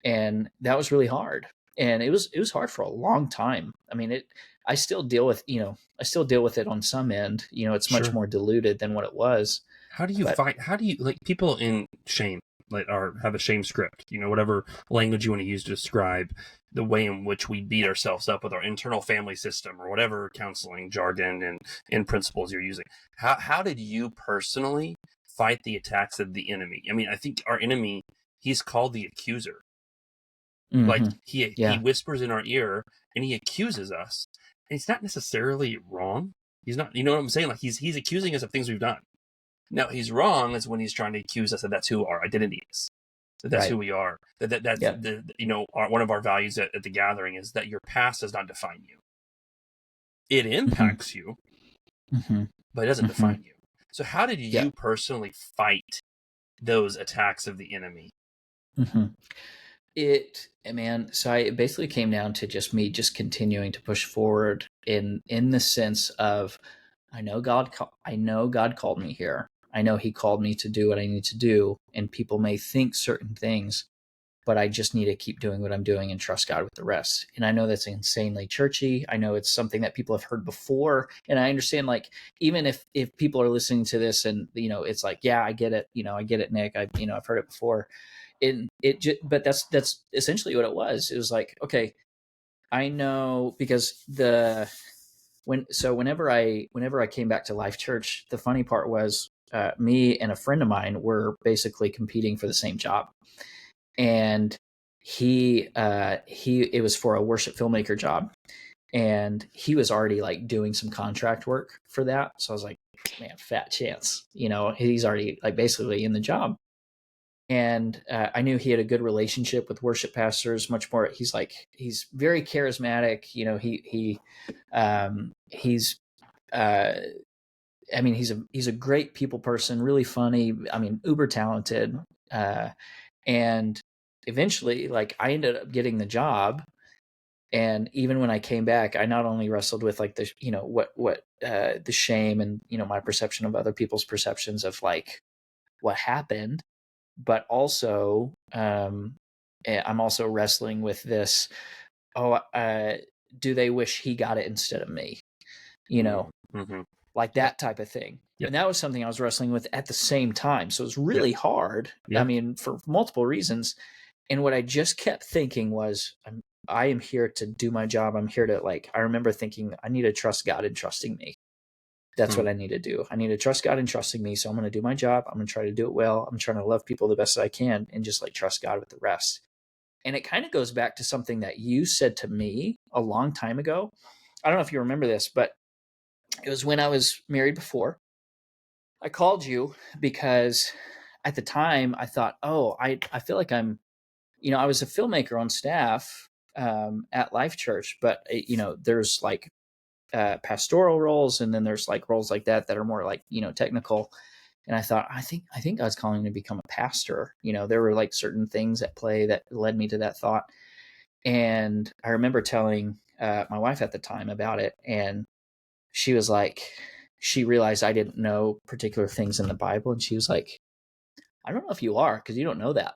And that was really hard. And it was hard for a long time. I mean, I still deal with it on some end. It's much Sure. more diluted than what it was. How do you fight? How do you, like, people in shame, like, or have a shame script, whatever language you want to use to describe the way in which we beat ourselves up with our internal family system, or whatever counseling jargon and principles you're using. How did you personally fight the attacks of the enemy? I mean, I think our enemy, he's called the accuser. Like, Mm-hmm. he Yeah. whispers in our ear and he accuses us. And it's not necessarily wrong. He's not, you know what I'm saying? Like, he's accusing us of things we've done. No, he's wrong is when he's trying to accuse us that that's who our identity is. That's Right. who we are. That's Yeah. one of our values at the gathering is that your past does not define you. It Mm-hmm. impacts you, Mm-hmm. but it doesn't Mm-hmm. define you. So how did Yeah. you personally fight those attacks of the enemy? Mm-hmm. So it basically came down to just me just continuing to push forward in the sense of I know God called me here. I know he called me to do what I need to do, and people may think certain things, but I just need to keep doing what I'm doing and trust God with the rest. And I know that's insanely churchy. I know it's something that people have heard before, and I understand, like, even if people are listening to this and it's like, yeah, I get it, I get it, Nick, I've heard it before. But that's essentially what it was. It was like, okay, I know, because whenever I came back to Life Church, the funny part was, me and a friend of mine were basically competing for the same job, and he it was for a worship filmmaker job, and he was already like doing some contract work for that. So I was like, man, fat chance, he's already like basically in the job. And I knew he had a good relationship with worship pastors. Much more, he's very charismatic. He's uh, he's a great people person, really funny. I mean, uber talented. Uh, and eventually, like, I ended up getting the job. And even when I came back, I not only wrestled with like the shame and my perception of other people's perceptions of like what happened, but also I'm also wrestling with this. Oh, do they wish he got it instead of me? Mm-hmm. Like Yep. that type of thing. Yep. And that was something I was wrestling with at the same time. So it was Yep. really hard. I Yeah. mean, for multiple reasons. And what I just kept thinking was, I am here to do my job. I'm here to, like, I remember thinking, I need to trust God in trusting me. That's what I need to do. I need to trust God in trusting me. So I'm going to do my job. I'm going to try to do it well. I'm trying to love people the best I can and just like trust God with the rest. And it kind of goes back to something that you said to me a long time ago. I don't know if you remember this, but it was when I was married before. I called you because at the time I thought, oh, I feel like I was a filmmaker on staff at Life Church, but there's like pastoral roles, and then there's like roles like that are more like technical. And I thought, I think God's calling me to become a pastor. There were like certain things at play that led me to that thought. And I remember telling my wife at the time about it, and she was like, she realized I didn't know particular things in the Bible, and she was like, I don't know if you are, because you don't know that.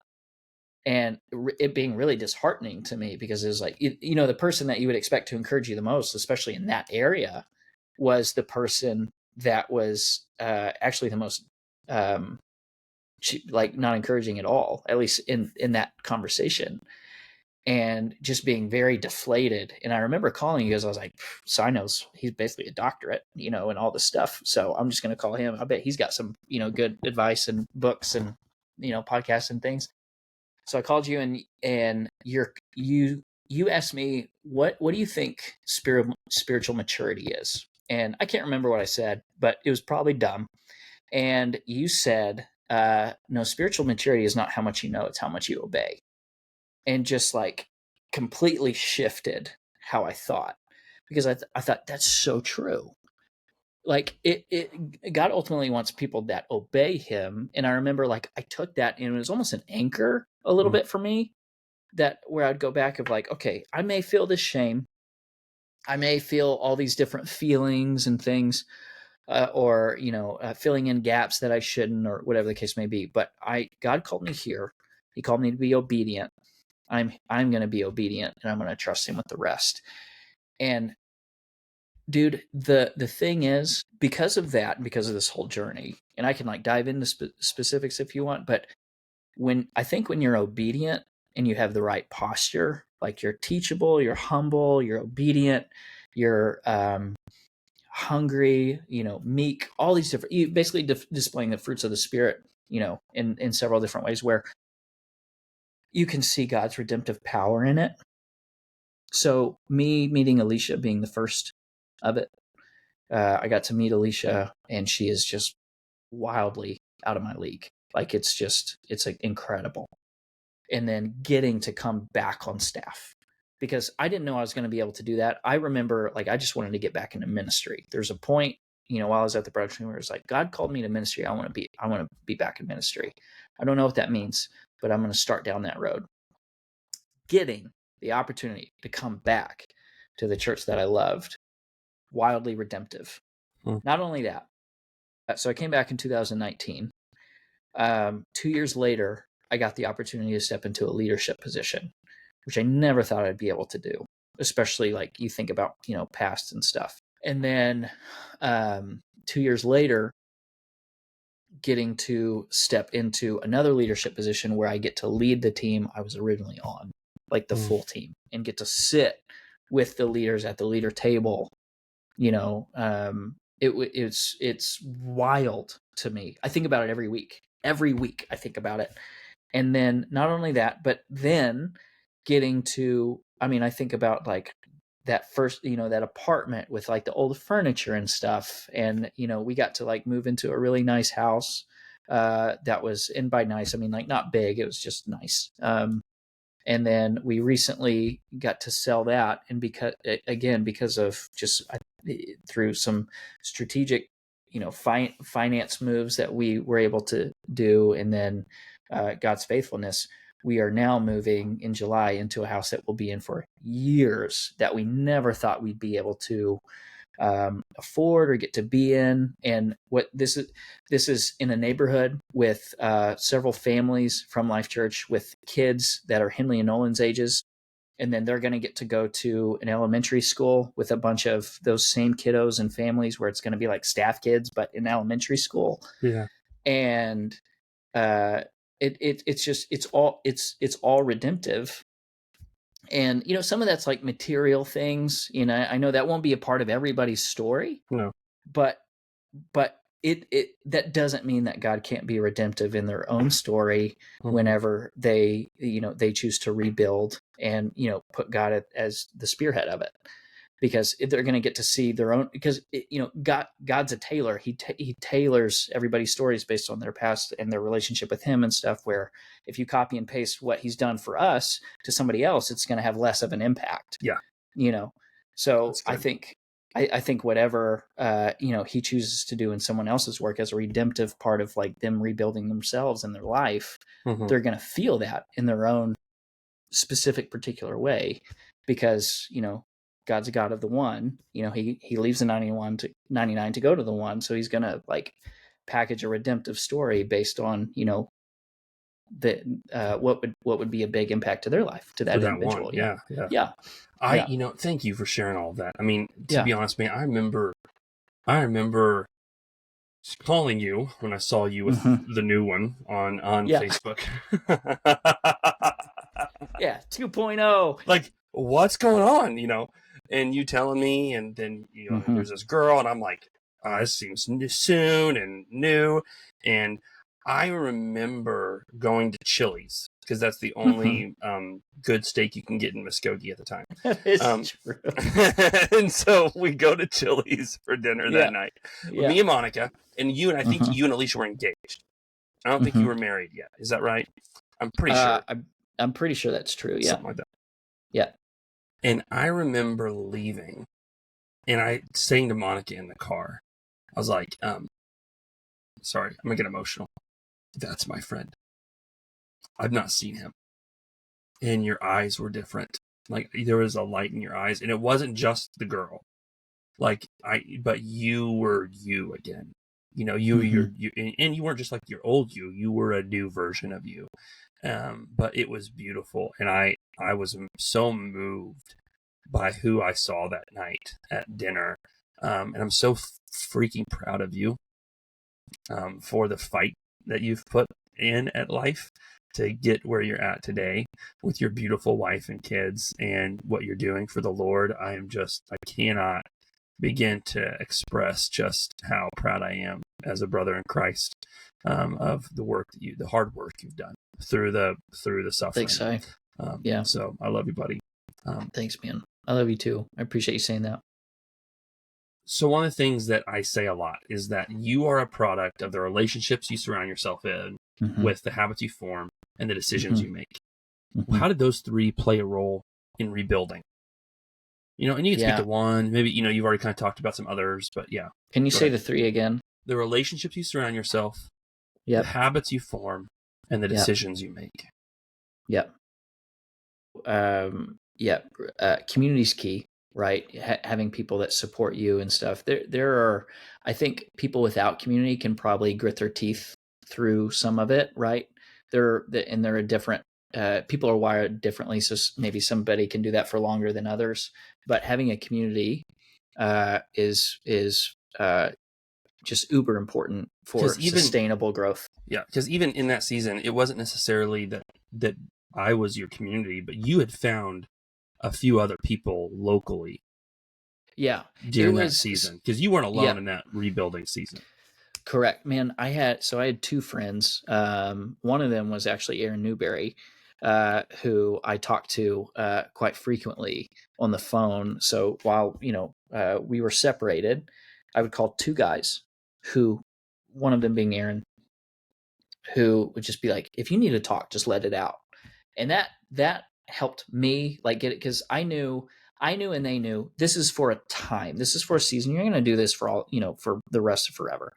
And it being really disheartening to me, because it was like, the person that you would expect to encourage you the most, especially in that area, was the person that was actually the most like not encouraging at all, at least in that conversation, and just being very deflated. And I remember calling you because I was like, Sino's, he's basically a doctorate, and all this stuff. So I'm just going to call him. I bet he's got some, good advice and books and, podcasts and things. So I called you, and you asked me, what do you think spiritual maturity is? And I can't remember what I said, but it was probably dumb. And you said, no, spiritual maturity is not how much you know, it's how much you obey. And just like completely shifted how I thought, because I thought that's so true. Like God ultimately wants people that obey him. And I remember, like, I took that, and it was almost an anchor a little bit for me, that where I'd go back of like, okay, I may feel this shame. I may feel all these different feelings and things, or filling in gaps that I shouldn't, or whatever the case may be. But God called me here. He called me to be obedient. I'm going to be obedient, and I'm going to trust him with the rest. And dude, the thing is, because of that, and because of this whole journey, and I can like dive into specifics if you want, but when you're obedient and you have the right posture, like you're teachable, you're humble, you're obedient, you're hungry, meek, all these different, you basically displaying the fruits of the Spirit, in several different ways, where you can see God's redemptive power in it. So me meeting Alicia being the first of it, I got to meet Alicia, and she is just wildly out of my league. Like, it's like incredible. and then getting to come back on staff, because I didn't know I was going to be able to do that. I remember, like, I just wanted to get back into ministry. There's a point, while I was at the production where it's like, God called me to ministry. I want to be back in ministry. I don't know what that means, but I'm going to start down that road. Getting the opportunity to come back to the church that I loved, wildly redemptive. Not only that, so I came back in 2019. 2 years later, I got the opportunity to step into a leadership position, which I never thought I'd be able to do, especially like you think about, past and stuff. And then 2 years later, getting to step into another leadership position where I get to lead the team I was originally on, like the full team, and get to sit with the leaders at the leader table. It's wild to me. I think about it every week. Every week I think about it. And then not only that, but then getting to, I think about like that first, that apartment with like the old furniture and stuff. And, we got to like move into a really nice house that was, and by nice, like not big, it was just nice. And then we recently got to sell that. And because of just through some strategic, finance moves that we were able to do, and then God's faithfulness, we are now moving in July into a house that we'll be in for years, that we never thought we'd be able to afford or get to be in. And what this is in a neighborhood with several families from Life Church with kids that are Henley and Nolan's ages. And then they're going to get to go to an elementary school with a bunch of those same kiddos and families, where it's going to be like staff kids, but in elementary school. Yeah. And it's all redemptive. And, some of that's like material things, I know that won't be a part of everybody's story. No. But it that doesn't mean that God can't be redemptive in their own story whenever they choose to rebuild and, put God as the spearhead of it. Because they're going to get to see their own, because God's a tailor. He tailors everybody's stories based on their past and their relationship with him and stuff, where if you copy and paste what he's done for us to somebody else, it's going to have less of an impact. Yeah. So I think whatever, he chooses to do in someone else's work as a redemptive part of like them rebuilding themselves in their life, they're going to feel that in their own specific particular way, because, God's a God of the one. He leaves the 99 to go to the one. So he's going to like package a redemptive story based on, what would be a big impact to their life, to that individual. Yeah. Thank you for sharing all of that. To be honest, man, I remember calling you when I saw you with the new one on Facebook. Yeah. 2.0. Like, what's going on, and you telling me, and then, there's this girl, and I'm like, this seems soon and new. And I remember going to Chili's, because that's the only good steak you can get in Muskogee at the time. It's true. And so we go to Chili's for dinner that night with me and Monica, and I think you and Alicia were engaged. I don't think you were married yet. Is that right? I'm pretty sure. I'm pretty sure that's true. Yeah. Something like that. Yeah. And I remember leaving, and I saying to Monica in the car, I was like, sorry, I'm going to get emotional. That's my friend. I've not seen him. And your eyes were different. Like, there was a light in your eyes, and it wasn't just the girl. But you were you again. You, and you weren't just like your old you. You were a new version of you. But it was beautiful, and I was so moved by who I saw that night at dinner, and I'm so freaking proud of you for the fight that you've put in at life to get where you're at today with your beautiful wife and kids, and what you're doing for the Lord. I cannot begin to express just how proud I am as a brother in Christ of the hard work you've done through the suffering. Thanks, Si. So I love you, buddy. Thanks, man. I love you too. I appreciate you saying that. So one of the things that I say a lot is that you are a product of the relationships you surround yourself in with the habits you form and the decisions you make. Mm-hmm. How did those three play a role in rebuilding? And you can speak to one, maybe, you've already kind of talked about some others, but yeah. Can you say the three again? The relationships you surround yourself, Yep. the habits you form, and the decisions you make. Yep. Community's key, right? Having people that support you and stuff. There are, I think people without community can probably grit their teeth through some of it, right? They're a different, people are wired differently. So maybe somebody can do that for longer than others, but having a community is just uber important for sustainable growth. Yeah. Because even in that season, it wasn't necessarily that I was your community, but you had found a few other people locally. Yeah. During that season, because you weren't alone in that rebuilding season. Correct, man. I had two friends. One of them was actually Aaron Newberry, who I talked to quite frequently on the phone. So while we were separated, I would call two guys, who one of them being Aaron, who would just be like, if you need to talk, just let it out. And that helped me like get it, because I knew and they knew this is for a time. This is for a season. You're going to do this for all, for the rest of forever.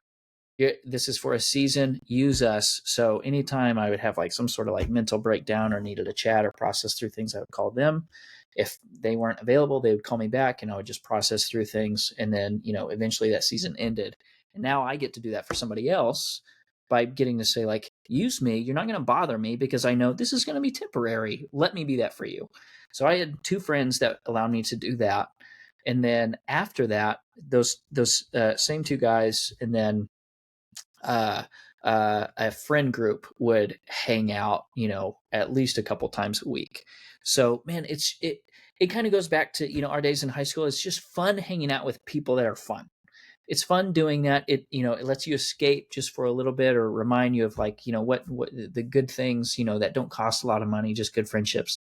This is for a season. Use us. So anytime I would have like some sort of like mental breakdown or needed to chat or process through things, I would call them. If they weren't available, they would call me back and I would just process through things. And then, eventually that season ended. And now I get to do that for somebody else by getting to say like, use me. You're not going to bother me because I know this is going to be temporary. Let me be that for you. So I had two friends that allowed me to do that. And then after that, those same two guys, and then a friend group would hang out, at least a couple times a week. So man, it kind of goes back to, our days in high school. It's just fun hanging out with people that are fun. It's fun doing that. It lets you escape just for a little bit, or remind you of like, what the good things, that don't cost a lot of money, just good friendships.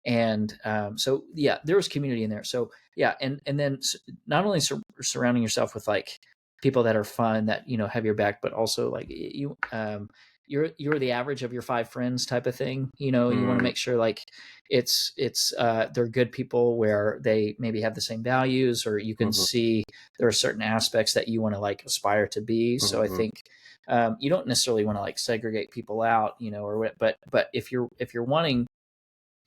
And so yeah, there was community in there. So yeah, and then not only surrounding yourself with like people that are fun, that have your back, but also like you're the average of your five friends type of thing. You want to make sure like it's they're good people where they maybe have the same values, or you can see there are certain aspects that you want to like aspire to be. So I think you don't necessarily want to like segregate people out, or what, but if you're wanting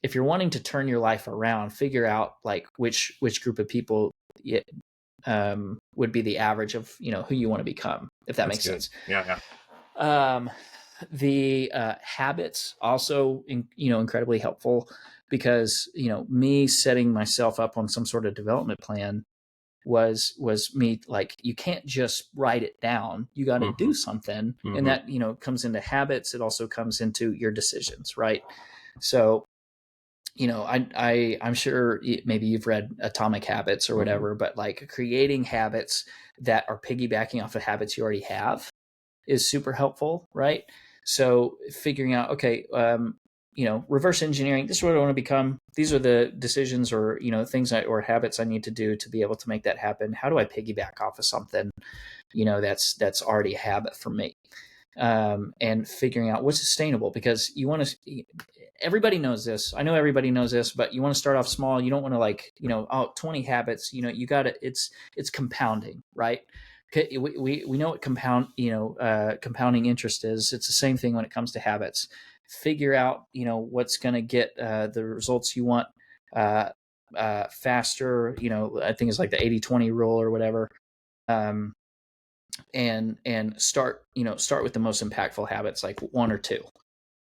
to turn your life around, figure out like which group of people would be the average of who you want to become, if that makes sense. Yeah. The habits also incredibly helpful, because me setting myself up on some sort of development plan was me like, you can't just write it down, you got to do something. And that comes into habits. It also comes into your decisions, right? So I'm sure maybe you've read Atomic Habits or whatever, but like creating habits that are piggybacking off of habits you already have is super helpful, right? So figuring out, okay, reverse engineering, this is what I want to become. These are the decisions or, things or habits I need to do to be able to make that happen. How do I piggyback off of something, that's already a habit for me? And figuring out what's sustainable, because you want to, everybody knows this. I know everybody knows this, but you want to start off small. You don't want to like, 20 habits, you got to, it's compounding, right? We know what compounding interest is. It's the same thing when it comes to habits. Figure out, what's going to get the results you want faster. I think it's like the 80-20 rule or whatever. And start with the most impactful habits, like one or two.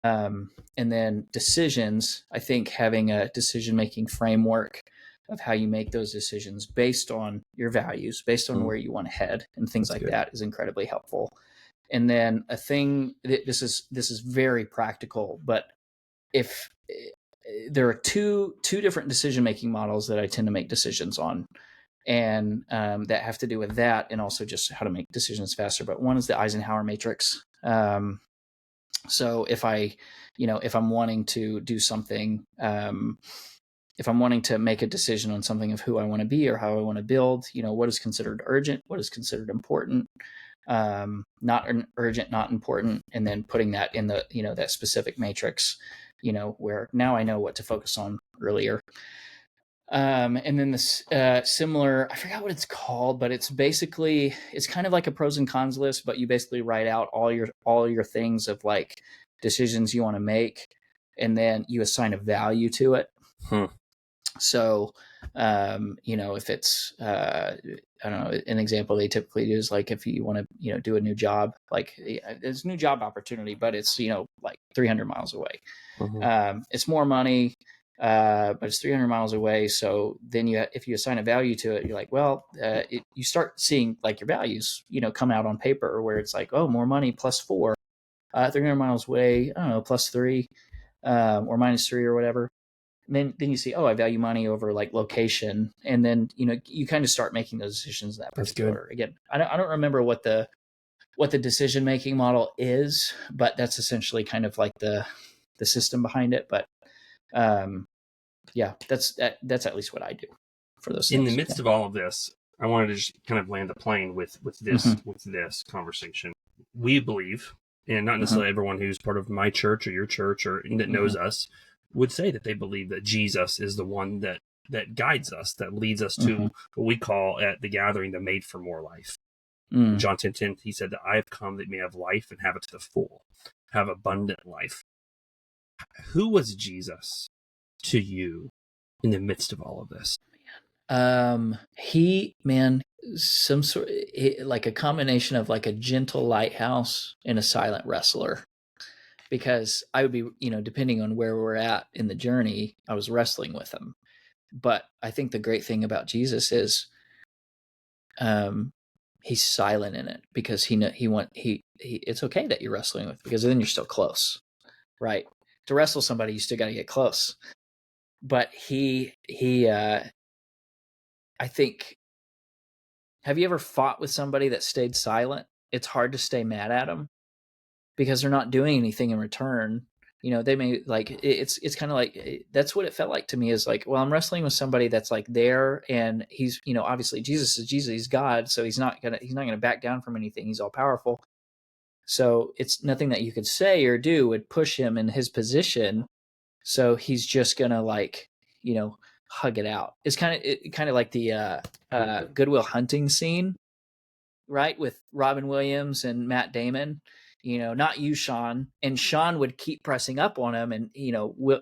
And then decisions, I think having a decision-making framework of how you make those decisions based on your values, based on where you want to head and things like that is incredibly helpful. And then a thing, this is very practical, but if there are two different decision-making models that I tend to make decisions on, and that have to do with that, and also just how to make decisions faster. But one is the Eisenhower matrix. So if I'm wanting to do something, if I'm wanting to make a decision on something of who I want to be or how I want to build, what is considered urgent, what is considered important, not urgent, not important, and then putting that in the, that specific matrix. where now I know what to focus on earlier. And then this similar, I forgot what it's called, but it's kind of like a pros and cons list, but you basically write out all your things of like decisions you want to make, and then you assign a value to it. So, if it's, I don't know, an example they typically do is like if you want to, do a new job, like it's a new job opportunity, but it's, like 300 miles away. It's more money, but it's 300 miles away. So then if you assign a value to it, you're like, well, you start seeing like your values, come out on paper where it's like, oh, more money plus 4, 300 miles away, I don't know, plus 3, or minus 3 or whatever. And then you see, oh, I value money over like location. And then, you kind of start making those decisions in that particular. Again, I don't remember what the decision-making model is, but that's essentially kind of like the system behind it. But that's at least what I do for those things. In the midst of all of this, I wanted to just kind of land the plane with this conversation. We believe, and not necessarily everyone who's part of my church or your church or that knows us would say that they believe that Jesus is the one that guides us, that leads us to what we call at the gathering the made for more life. John 10:10, he said that I have come that you may have life and have it to the full, have abundant life. Who was Jesus to you in the midst of all of this? Some sort, like a combination of like a gentle lighthouse and a silent wrestler. Because I would be, depending on where we're at in the journey, I was wrestling with him. But I think the great thing about Jesus is, he's silent in it, because it's okay that you're wrestling with, because then you're still close, right? To wrestle somebody, you still got to get close. But I think, have you ever fought with somebody that stayed silent? It's hard to stay mad at them because they're not doing anything in return. They may like, it's kind of like, that's what it felt like to me, is like, well, I'm wrestling with somebody that's like there, and he's, obviously Jesus is Jesus, he's God. So he's not going to back down from anything. He's all powerful. So it's nothing that you could say or do would push him in his position. So he's just going to like, hug it out. It's kind of like the Good Will Hunting scene, right? With Robin Williams and Matt Damon. Not you, Sean. And Sean would keep pressing up on him, and Will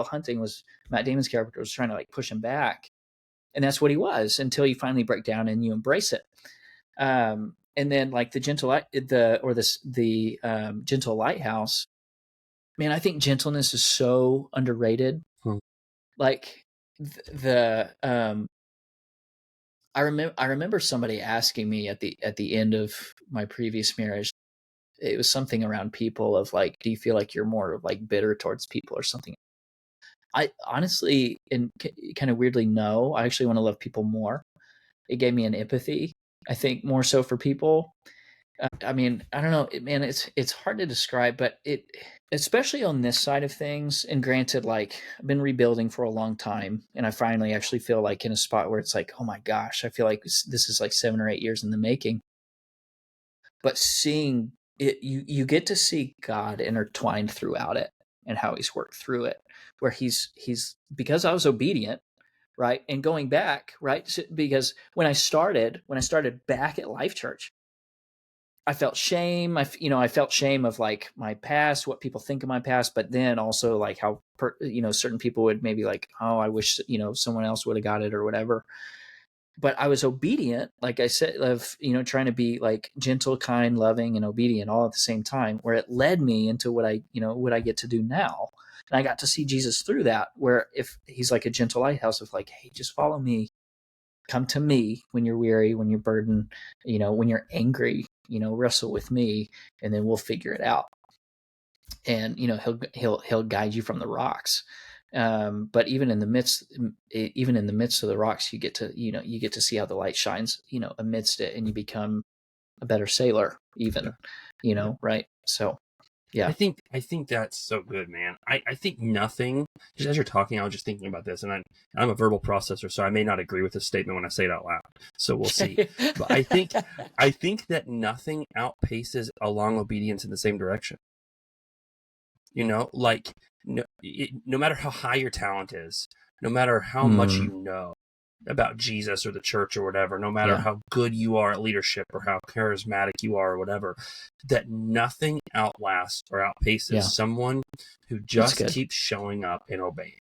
Hunting was Matt Damon's character, was trying to like push him back, and that's what he was, until you finally break down and you embrace it. And then like the gentle lighthouse. Man, I think gentleness is so underrated. Like I remember somebody asking me at the end of my previous marriage. It was something around people of like, do you feel like you're more like bitter towards people or something? I honestly, and kind of weirdly, no. I actually want to love people more. It gave me an empathy, I think, more so for people. I mean, I don't know, man, it's hard to describe, but especially on this side of things, and granted, like I've been rebuilding for a long time, and I finally actually feel like in a spot where it's like, oh my gosh, I feel like this is like 7 or 8 years in the making. But seeing it, you get to see God intertwined throughout it, and how he's worked through it, where he's because I was obedient, right? And going back, right? Because when I started back at Life Church, I felt shame. I felt shame of like my past, what people think of my past, but then also like how, certain people would maybe like, oh, I wish, someone else would have got it or whatever. But I was obedient, like I said, of, trying to be like gentle, kind, loving, and obedient all at the same time, where it led me into what I get to do now. And I got to see Jesus through that, where if he's like a gentle lighthouse of like, hey, just follow me, come to me when you're weary, when you're burdened, when you're angry, wrestle with me, and then we'll figure it out. And, he'll guide you from the rocks. But even in the midst of the rocks, you get to see how the light shines, amidst it, and you become a better sailor even, right? So, yeah. I think that's so good, man. I think nothing, just as you're talking, I was just thinking about this, and I'm a verbal processor, so I may not agree with this statement when I say it out loud. So we'll see. But I think that nothing outpaces a long obedience in the same direction. like no matter how high your talent is, no matter how much you know about Jesus or the church or whatever, no matter how good you are at leadership or how charismatic you are or whatever, that nothing outlasts or outpaces someone who just keeps showing up and obeying.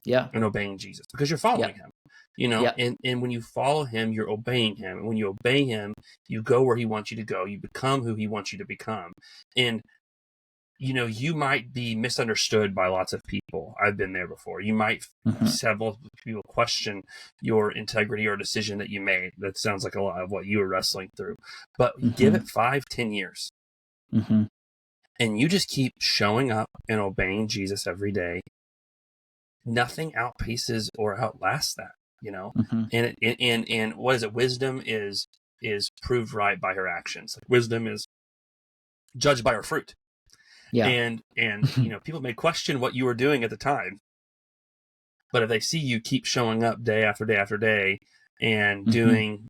And obeying Jesus, because you're following him, and when you follow him, you're obeying him. And when you obey him, you go where he wants you to go. You become who he wants you to become. And you might be misunderstood by lots of people. I've been there before. You might several people question your integrity or decision that you made. That sounds like a lot of what you were wrestling through. But give it 5-10 years. And you just keep showing up and obeying Jesus every day. Nothing outpaces or outlasts that, and what is it? Wisdom is proved right by her actions. Like, wisdom is judged by her fruit. And people may question what you were doing at the time, but if they see you keep showing up day after day after day and doing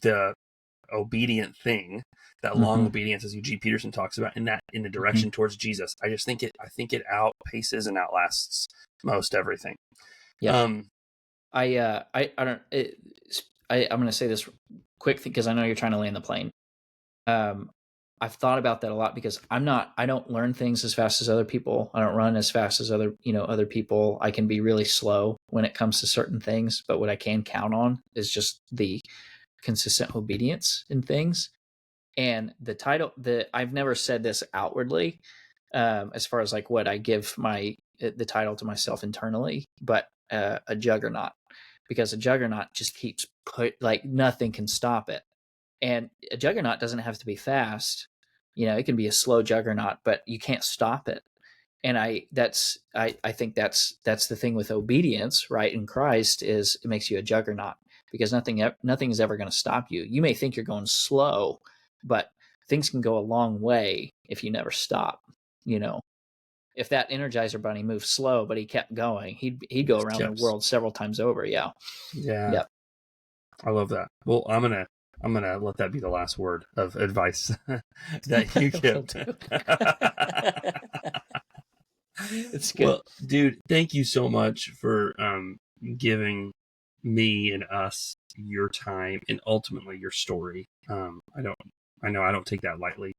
the obedient thing, that long obedience, as Eugene Peterson talks about, in the direction towards Jesus, I think it outpaces and outlasts most everything. I'm going to say this quick because I know you're trying to land the plane. I've thought about that a lot, because I don't learn things as fast as other people. I don't run as fast as other people. I can be really slow when it comes to certain things, but what I can count on is just the consistent obedience in things. And the title I've never said this outwardly, as far as like what I give the title to myself internally, but a juggernaut, because a juggernaut just keeps nothing can stop it. And a juggernaut doesn't have to be fast. It can be a slow juggernaut, but you can't stop it. And I think that's the thing with obedience, right? In Christ, is it makes you a juggernaut, because nothing is ever going to stop you. You may think you're going slow, but things can go a long way if you never stop. If that Energizer Bunny moved slow, but he kept going, he'd go around the world several times over. Yeah. Yep. I love that. Well, I'm gonna let that be the last word of advice that you give. It's good. Well, dude, thank you so much for giving me and us your time and ultimately your story. I don't take that lightly,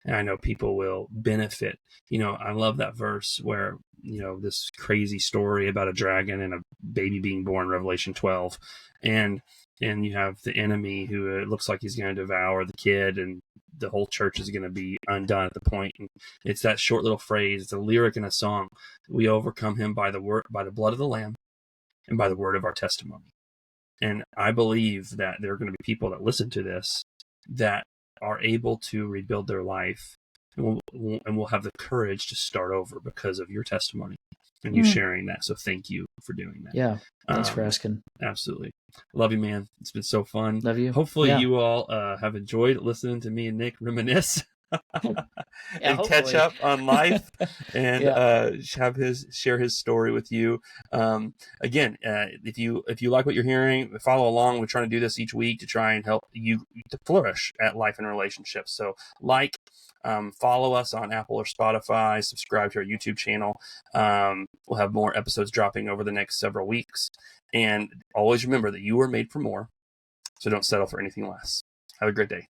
and I know people will benefit. I love that verse where this crazy story about a dragon and a baby being born, Revelation 12, and you have the enemy who looks like he's going to devour the kid, and the whole church is going to be undone at the point. And it's that short little phrase. It's a lyric in a song. We overcome him by the blood of the Lamb and by the word of our testimony. And I believe that there are going to be people that listen to this that are able to rebuild their life, and will have the courage to start over because of your testimony and you sharing that. So thank you for doing that. Yeah. Thanks for asking. Absolutely. Love you, man. It's been so fun. Love you. Hopefully you all have enjoyed listening to me and Nick reminisce and catch up on life and share his story with you. Again, if you like what you're hearing, follow along. We're trying to do this each week to try and help you to flourish at life and relationships. So follow us on Apple or Spotify, subscribe to our YouTube channel. We'll have more episodes dropping over the next several weeks. And always remember that you were made for more, so don't settle for anything less. Have a great day.